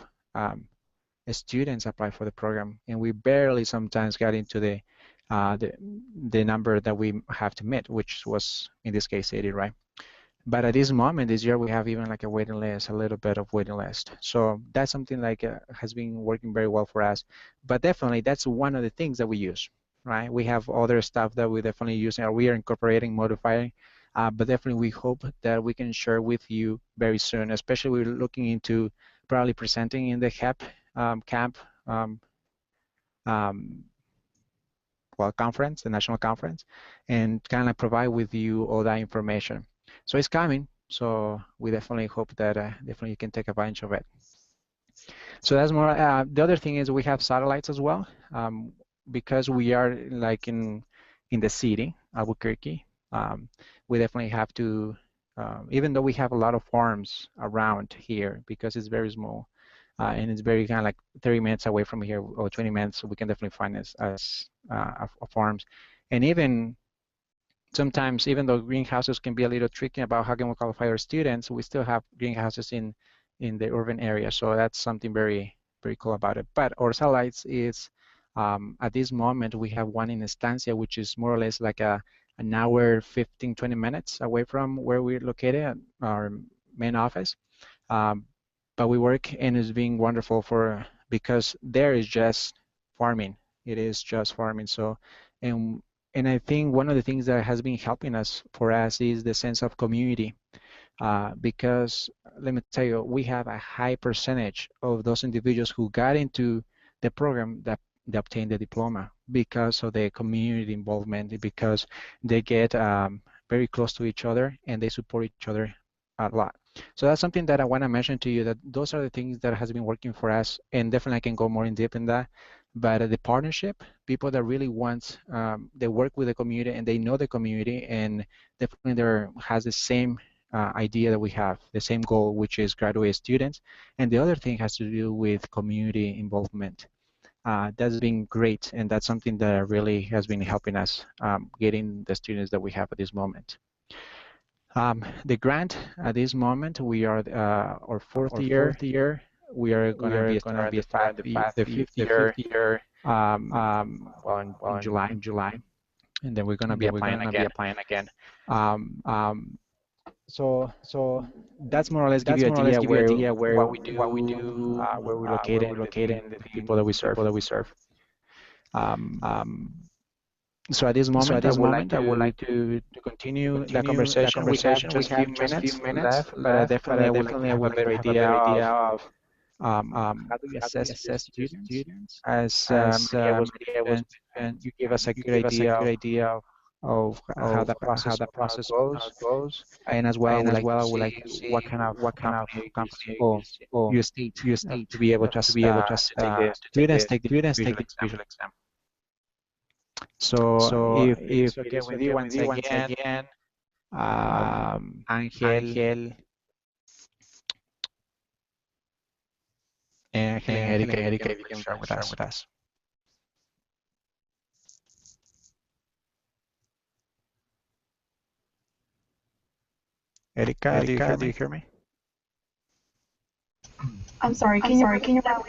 students apply for the program, and we barely sometimes got into uh, the the number that we have to meet, which was in this case 80, right? But at this moment, this year, we have even like a waiting list, a little bit of waiting list. So that's something like has been working very well for us. But definitely, that's one of the things that we use, right? We have other stuff that we definitely use, and we are incorporating, modifying. But definitely, we hope that we can share with you very soon. Especially, we're looking into probably presenting in the HEP camp, um, well, conference, the national conference, and kind of provide with you all that information. So it's coming. So we definitely hope that definitely you can take advantage of it. So that's more. The other thing is we have satellites as well, because we are like in the city, Albuquerque. We definitely have to, even though we have a lot of farms around here, because it's very small, and it's very kind of like 30 minutes away from here or 20 minutes, so we can definitely find as farms. And even sometimes, even though greenhouses can be a little tricky about how can we qualify our students, we still have greenhouses in the urban area. So that's something very, very cool about it. But our satellites is, at this moment, we have one in Estancia, which is more or less like an hour, 15, 20 minutes away from where we're located at our main office. But we work, and it's being wonderful because there is just farming. It is just farming. So, and and I think one of the things that has been helping us for us is the sense of community, because let me tell you, we have a high percentage of those individuals who got into the program that they obtain the diploma because of the community involvement, because they get very close to each other and they support each other a lot. So that's something that I want to mention to you, that those are the things that has been working for us, and definitely I can go more in depth in that. But the partnership, people that really want, they work with the community and they know the community, and definitely there has the same idea that we have, the same goal, which is graduate students. And the other thing has to do with community involvement. That's been great, and that's something that really has been helping us getting the students that we have at this moment. The grant at this moment, we are our fourth year. We are going to be starting the fifth year, well, in July, and then we're going to be applying again. Um, so that's more or less give you an idea where what we do, where we're located, and the people that we serve. Um, so at this moment, I would like to continue the conversation. We have just few minutes left, but I would like to have a better idea of how do we assess the students. As Maria was mentioned, you give us a good idea of how the process goes, and as well, I would like to see what kind of company or your state to be able to take the visual exam. So if it's okay with you, once again, Angel, and Erika, if you can share with us. Erika, do you hear me? I'm sorry, can you repeat that?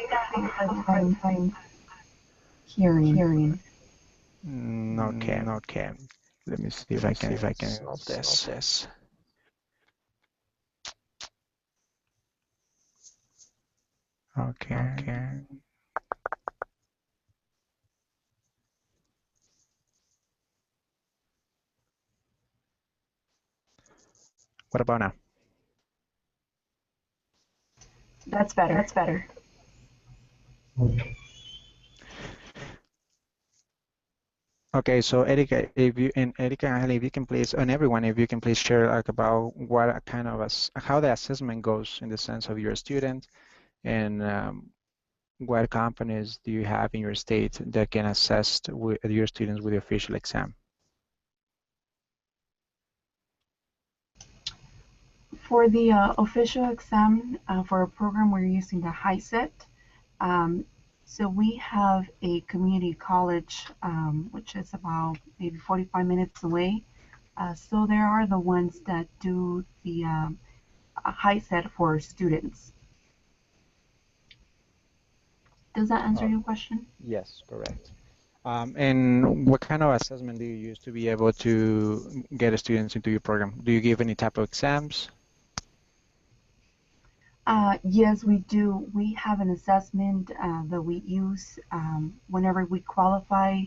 I'm hearing. Okay. Let me see if I can solve this. Okay. What about now? That's better. Okay, so Erika, if you and Angel, if you can please, and everyone, if you can please share like about what kind of how the assessment goes in the sense of your student, and what companies do you have in your state that can assess with your students with the official exam? For the official exam for a program, we're using the HEP. So we have a community college, which is about maybe 45 minutes away. So there are the ones that do the HEP for students. Does that answer your question? Yes, correct. And what kind of assessment do you use to be able to get students into your program? Do you give any type of exams? Yes, we do. We have an assessment that we use whenever we qualify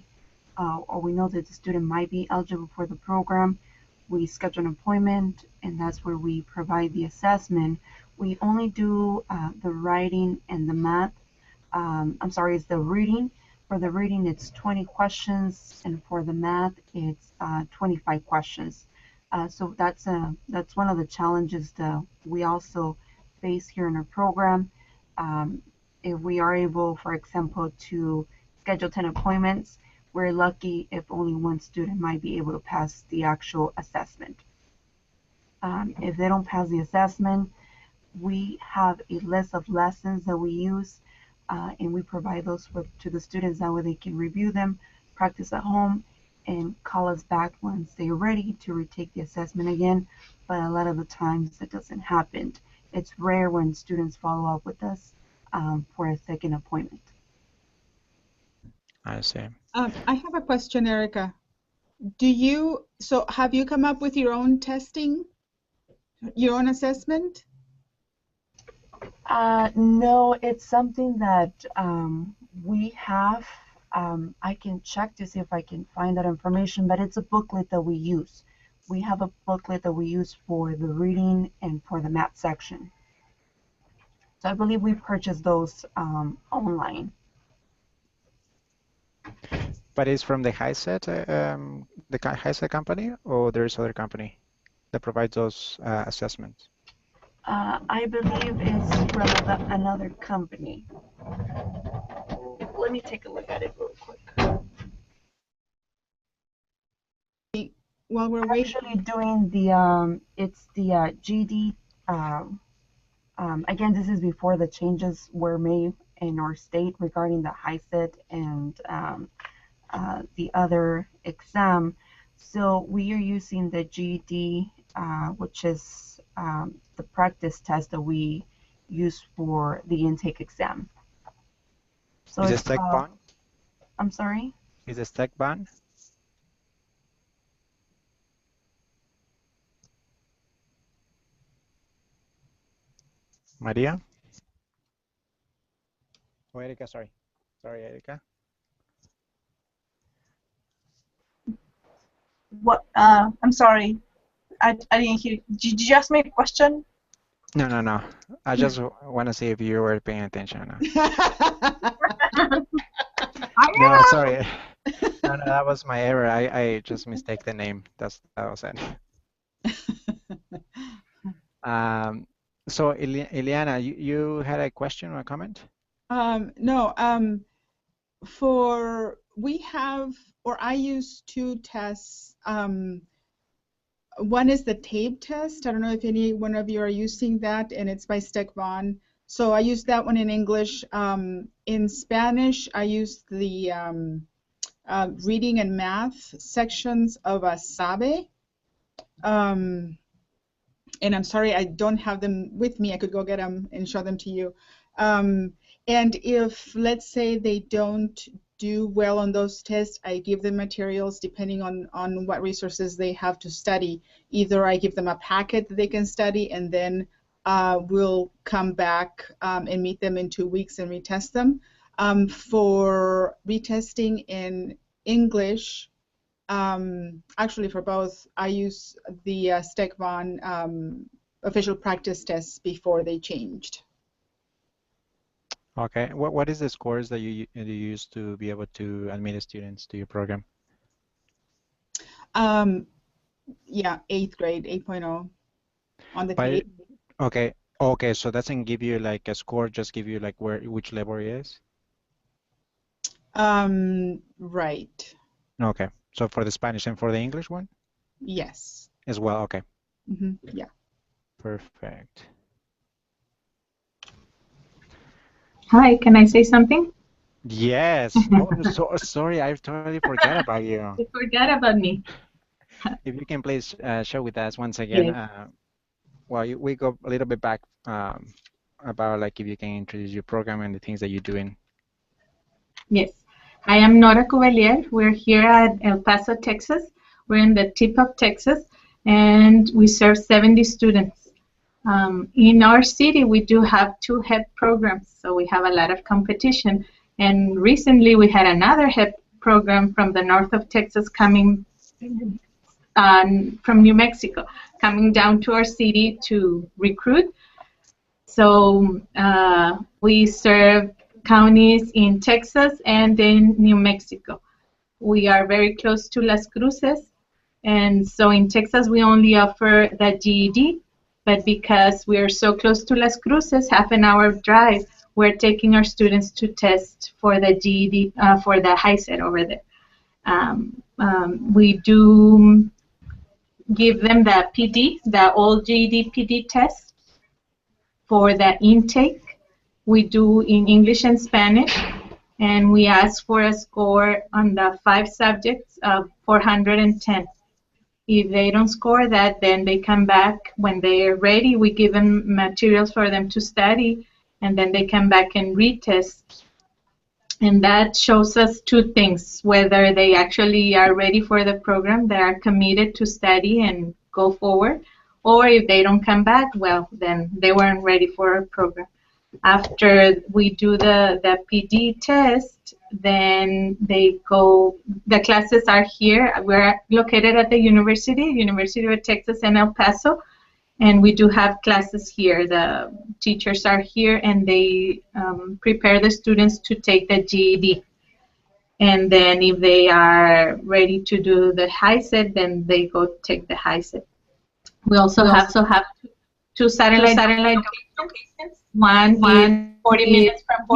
or we know that the student might be eligible for the program. We schedule an appointment, and that's where we provide the assessment. We only do the writing and the math. I'm sorry, it's the reading. For the reading, it's 20 questions, and for the math, it's 25 questions. So that's one of the challenges that we also face here in our program. If we are able, for example, to schedule 10 appointments, we're lucky if only one student might be able to pass the actual assessment. If they don't pass the assessment, we have a list of lessons that we use, and we provide those to the students. That way they can review them, practice at home, and call us back once they're ready to retake the assessment again. But a lot of the times that doesn't happen. It's rare when students follow up with us for a second appointment. I see. I have a question, Erica. Have you come up with your own testing, your own assessment? No, it's something that we have. I can check to see if I can find that information, but it's a booklet that we use. We have a booklet that we use for the reading and for the math section. So I believe we purchased those online. But it's from the HiSET company, or there's other company that provides those assessments? I believe it's from another company. Let me take a look at it real quick. While we're waiting, Actually doing the, it's the GD, again, this is before the changes were made in our state regarding the HiSET and the other exam. So we are using the GED, which is the practice test that we use for the intake exam. So Is it it's STEC bond? I'm sorry? Is it STEC bond? Maria? Oh, Erika, sorry. Sorry, Erika. What? I'm sorry. I didn't hear. Did you ask me a question? No, no, no. I just want to see if you were paying attention or not. No, sorry. No, no, that was my error. I just mistake the name. That was it. So, Ileana, you had a question or a comment? No, we have, or I use two tests. One is the TABE test. I don't know if any one of you are using that, and it's by Steckbahn. So I use that one in English. In Spanish, I use the reading and math sections of a SABE. And I'm sorry, I don't have them with me. I could go get them and show them to you. And if, let's say, they don't do well on those tests, I give them materials depending on what resources they have to study. Either I give them a packet that they can study, and then we'll come back and meet them in 2 weeks and retest them. For retesting in English, actually for both, I use the Steckbahn official practice tests before they changed. Okay. What is the scores that you use to be able to admit students to your program? Yeah, 8th grade, 8.0 on the But tape. okay, okay. So that doesn't give you like a score, just give you like which level it is. Right. Okay. So for the Spanish and for the English one Yes. as well. Okay. Yeah. Perfect. Hi, can I say something? Yes. Oh, so sorry. I totally forgot about you. You forgot about me. If you can please share with us once again. Yes. Well, we go a little bit back about like if you can introduce your program and the things that you're doing. Yes. I am Nora Cuvelier. We're here at El Paso, Texas. We're in the tip of Texas, and we serve 70 students. In our city, we do have 2 HEP programs, so we have a lot of competition. And recently, we had another HEP program from the north of Texas coming from New Mexico, coming down to our city to recruit. So we serve counties in Texas and in New Mexico. We are very close to Las Cruces, and so in Texas we only offer the GED, but because we are so close to Las Cruces, half an hour drive, we're taking our students to test for the GED, for the HiSET over there. We do give them the PD, the old GED PD test for the intake. We do in English and Spanish, and we ask for a score on the 5 subjects of 410. If they don't score that, then they come back when they are ready. We give them materials for them to study, and then they come back and retest. And that shows us 2 things: whether they actually are ready for the program, they are committed to study and go forward, or if they don't come back, well, then they weren't ready for our program. After we do the PD test, then they go, the classes are here. We're located at the University of Texas in El Paso, and we do have classes here. The teachers are here, and they prepare the students to take the GED. And then if they are ready to do the high set, then they go take the high set. We also have two satellite locations. One is 40 minutes from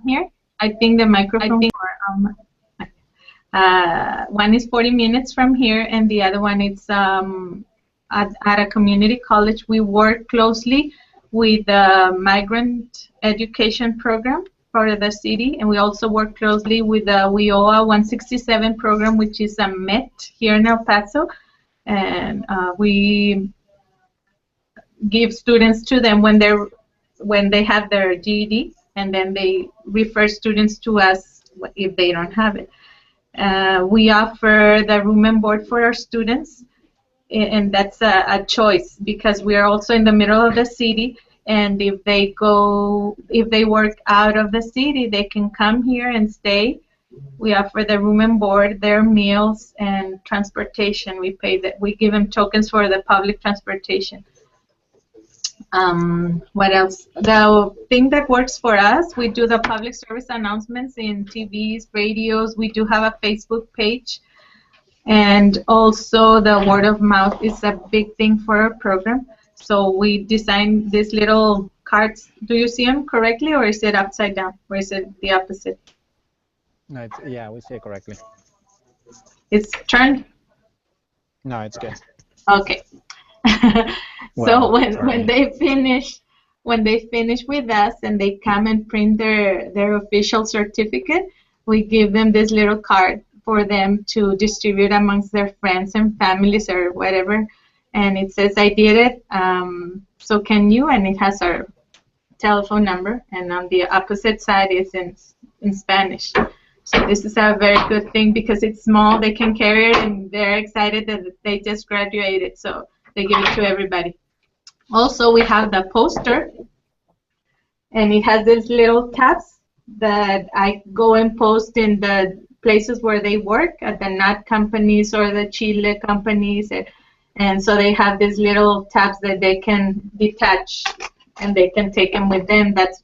here. I think the microphone for one is 40 minutes from here, and the other one is at a community college. We work closely with the migrant education program for the city, and we also work closely with the WIOA 167 program, which is a MET here in El Paso, and we give students to them when they have their GED, and then they refer students to us if they don't have it. We offer the room and board for our students, and that's a choice because we are also in the middle of the city, and if they work out of the city, they can come here and stay. We offer the room and board, their meals, and transportation. We give them tokens for the public transportation. What else? The thing that works for us, we do the public service announcements in TVs, radios. We do have a Facebook page. And also the word of mouth is a big thing for our program. So we designed these little cards. Do you see them correctly, or is it upside down? Or is it the opposite? No, yeah, we say it correctly. It's turned? No, it's good. Okay. So when they finish with us and they come and print their official certificate, we give them this little card for them to distribute amongst their friends and families or whatever, and it says, I did it, so can you, and it has our telephone number, and on the opposite side is in Spanish. So this is a very good thing because it's small, they can carry it, and they're excited that they just graduated, so they give it to everybody. Also, we have the poster, and it has these little tabs that I go and post in the places where they work, at the nut companies or the chile companies, and so they have these little tabs that they can detach, and they can take them with them. That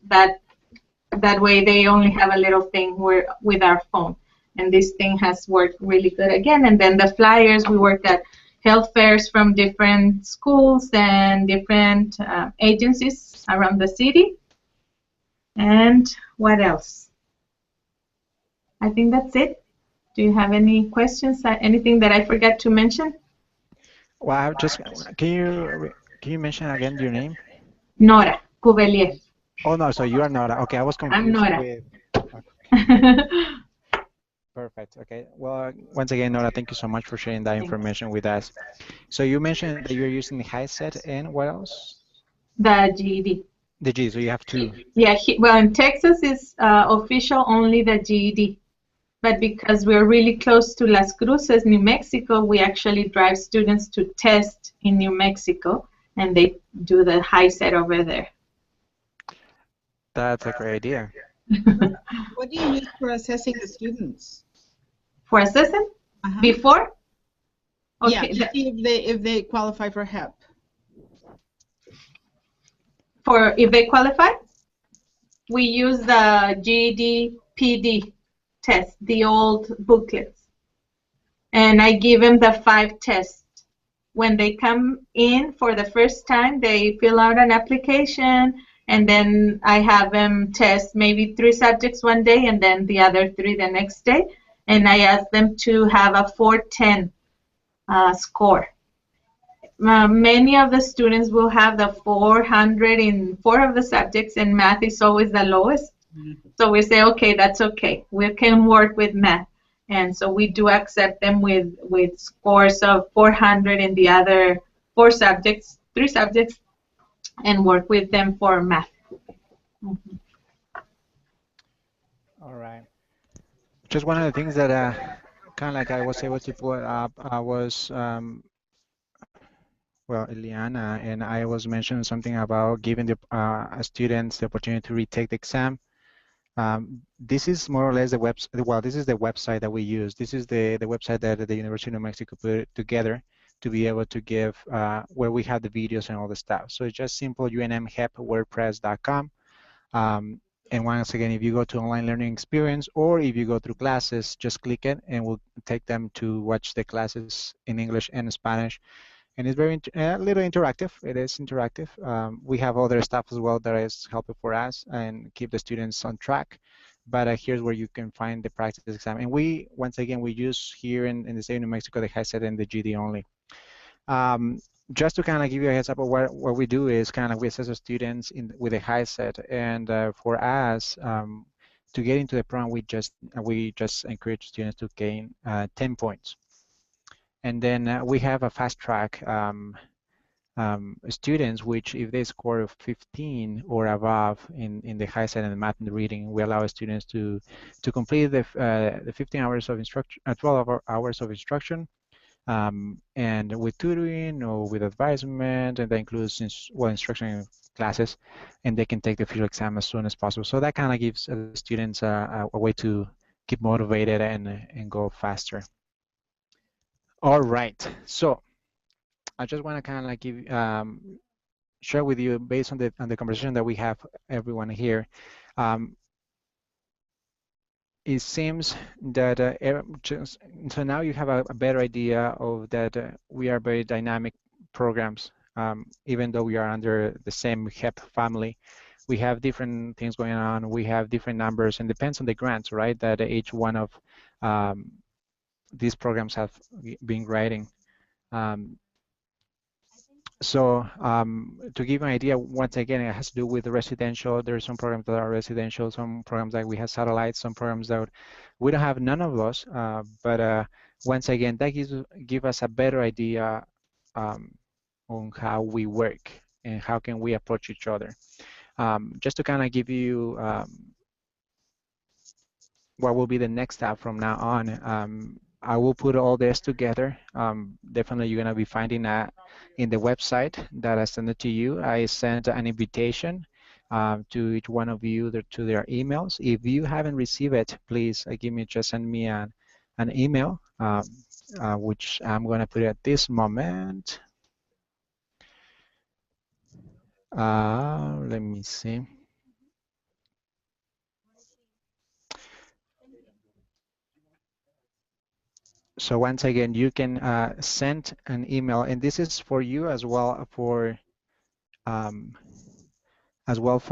way they only have a little thing with our phone, and this thing has worked really good again. And then the flyers, we work at health fairs from different schools and different agencies around the city. And what else? I think that's it. Do you have any questions? Anything that I forgot to mention? Well, can you mention again your name? Nora Cuvelier. Oh no, so you are Nora. Okay, I was confused. I'm Nora. Okay. Perfect. Okay. Well, once again, Nora, thank you so much for sharing that information with us. So you mentioned that you're using the high set, and what else? The GED. The GED. So you have two. Yeah. Well, in Texas, it's official only the GED. But because we're really close to Las Cruces, New Mexico, we actually drive students to test in New Mexico, and they do the high set over there. That's a great idea. What do you use for assessing the students? For assessing? Before? Okay. Yeah, to see if they qualify for HEP. For if they qualify? We use the GED PD test, the old booklets. And I give them the 5 tests. When they come in for the first time, they fill out an application, and then I have them test maybe 3 subjects one day and then the other 3 the next day. And I ask them to have a 410 score. Many of the students will have the 400 in 4 of the subjects, and math is always the lowest. So we say, okay, that's okay. We can work with math. And so we do accept them with scores of 400 in the other 3 subjects, and work with them for math. All right. Just one of the things that kind of like I was able to put up was, well, Eliana and I was mentioning something about giving the students the opportunity to retake the exam. This is more or less the website. Well, this is the website that we use. This is the website that the University of New Mexico put together to be able to give where we have the videos and all the stuff. So it's just simple UNMHEPWordpress.com. And once again, if you go to online learning experience or if you go through classes, just click it and we'll take them to watch the classes in English and Spanish. And it's very a little interactive. It is interactive. We have other stuff as well that is helpful for us and keep the students on track. But here's where you can find the practice exam. And we, once again, we use here in the state of New Mexico the HEP and the GD only. Just to kind of give you a heads up of what we do is kind of we assess the students with a high set, and for us to get into the program, we just encourage students to gain 10 points, and then we have a fast track students which if they score 15 or above in the high set and the math and the reading, we allow students to complete the 15 hours of instruction, 12 hours of instruction. And with tutoring or with advisement, and that includes instruction classes, and they can take the official exam as soon as possible. So that kind of gives the students a way to keep motivated and go faster. All right, so I just want to kind of give share with you based on the conversation that we have everyone here. It seems that so now you have a better idea of that we are very dynamic programs. Even though we are under the same HEP family, we have different things going on. We have different numbers, and depends on the grants, right? That each one of these programs have been writing. So to give you an idea, once again, it has to do with the residential. There are some programs that are residential, some programs that we have satellites, some programs that we don't have none of those. But once again, that give us a better idea on how we work and how can we approach each other. Just to kind of give you what will be the next step from now on. I will put all this together. Definitely you're gonna be finding that in the website that I sent it to you. I sent an invitation to each one of you to their emails. If you haven't received it, please just send me an email, which I'm gonna put at this moment. Let me see. So once again, you can send an email, and this is for you as well for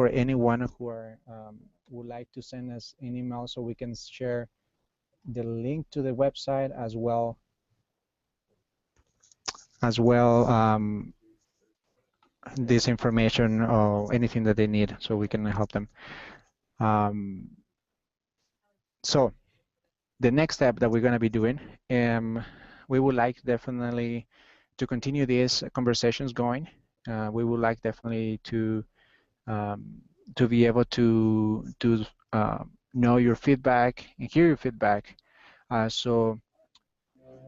anyone who would like to send us an email, so we can share the link to the website as well this information or anything that they need, so we can help them. So the next step that we're going to be doing, we would like definitely to continue these conversations going. We would like definitely to be able to know your feedback and hear your feedback. So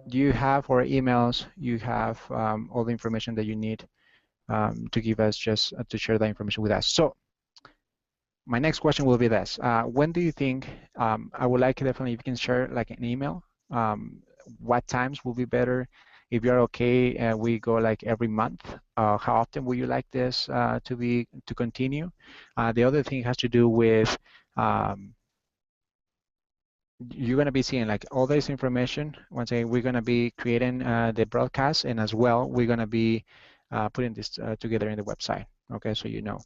you have our emails, you have all the information that you need to give us, just to share that information with us. So my next question will be this. When do you think, I would like definitely if you can share like an email, what times will be better? If you're okay, we go like every month. How often would you like this to continue? The other thing has to do with you're going to be seeing like all this information. Once again, we're going to be creating the broadcast, and as well, we're going to be putting this together in the website. Okay, so you know.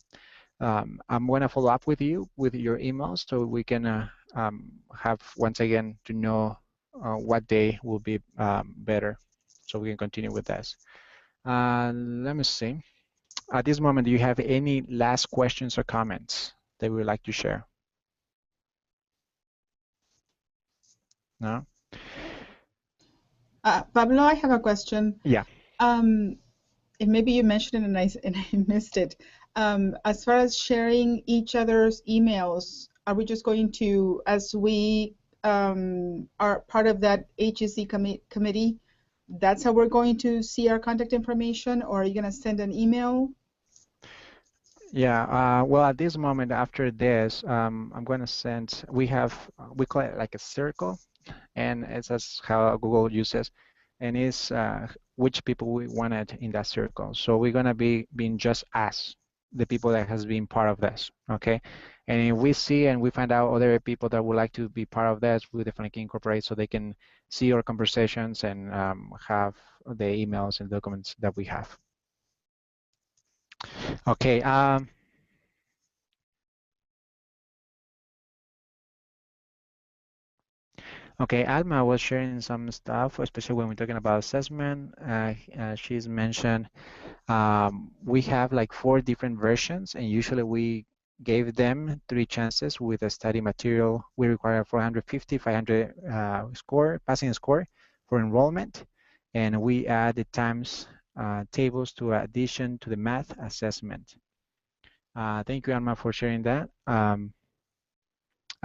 I'm going to follow up with you with your emails, so we can have once again to know what day will be better, so we can continue with this. Let me see. At this moment, do you have any last questions or comments that we would like to share? No? Pablo, I have a question. Yeah. And maybe you mentioned it and I missed it. As far as sharing each other's emails, are we just going to, as we are part of that HEC committee, that's how we're going to see our contact information, or are you going to send an email? Yeah, well, at this moment, after this, I'm going to send, we call it like a circle, and it's as how Google uses, and it's which people we wanted in that circle. So we're going to be being just us, the people that has been part of this, okay? And if we see and we find out other people that would like to be part of this, we definitely can incorporate so they can see our conversations and have the emails and documents that we have. Okay. Okay, Alma was sharing some stuff, especially when we're talking about assessment. She's mentioned we have like 4 different versions, and usually we gave them 3 chances with a study material. We require 450, 500 score, passing score for enrollment, and we add the times tables to addition to the math assessment. Thank you, Alma, for sharing that.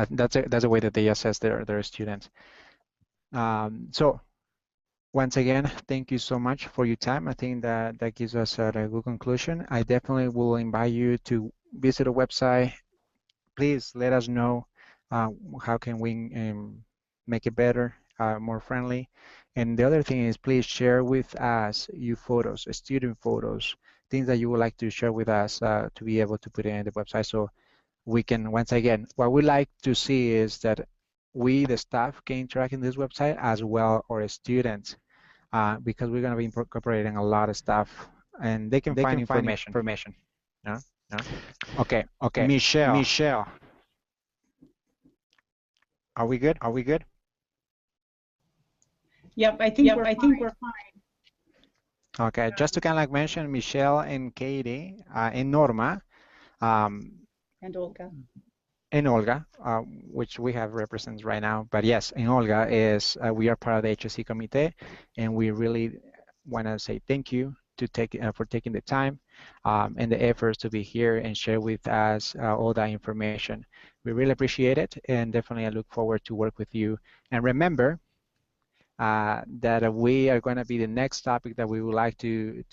That's a way that they assess their students. So once again, thank you so much for your time. I think that gives us a good conclusion. I definitely will invite you to visit the website. Please let us know how can we make it better, more friendly. And the other thing is please share with us your photos, student photos, things that you would like to share with us to be able to put it in the website so we can, once again, what we like to see is that we, the staff, can interact in this website as well as students because we're going to be incorporating a lot of stuff and they can find information. Yeah? Okay, Okay, Michelle, Michelle, are we good? Yep, I think we're fine. Okay, just to kind of like mention Michelle and Katie and Norma um, And Olga. and Olga, which we have represents right now. But yes, and Olga is we are part of the HSC committee, and we really want to say thank you to for taking the time and the efforts to be here and share with us all that information. We really appreciate it, and definitely I look forward to work with you. And remember that we are going to be the next topic that we would like to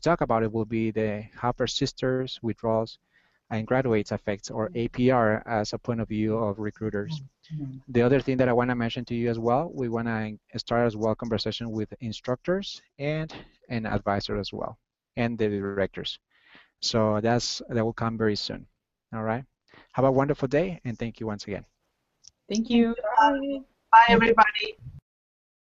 talk about. It will be the how persisters, withdrawals, and graduates effects, or APR, as a point of view of recruiters. The other thing that I want to mention to you as well, we want to start as well conversation with instructors and an advisor as well, and the directors. So that will come very soon. All right. Have a wonderful day, and thank you once again. Thank you. Bye, everybody.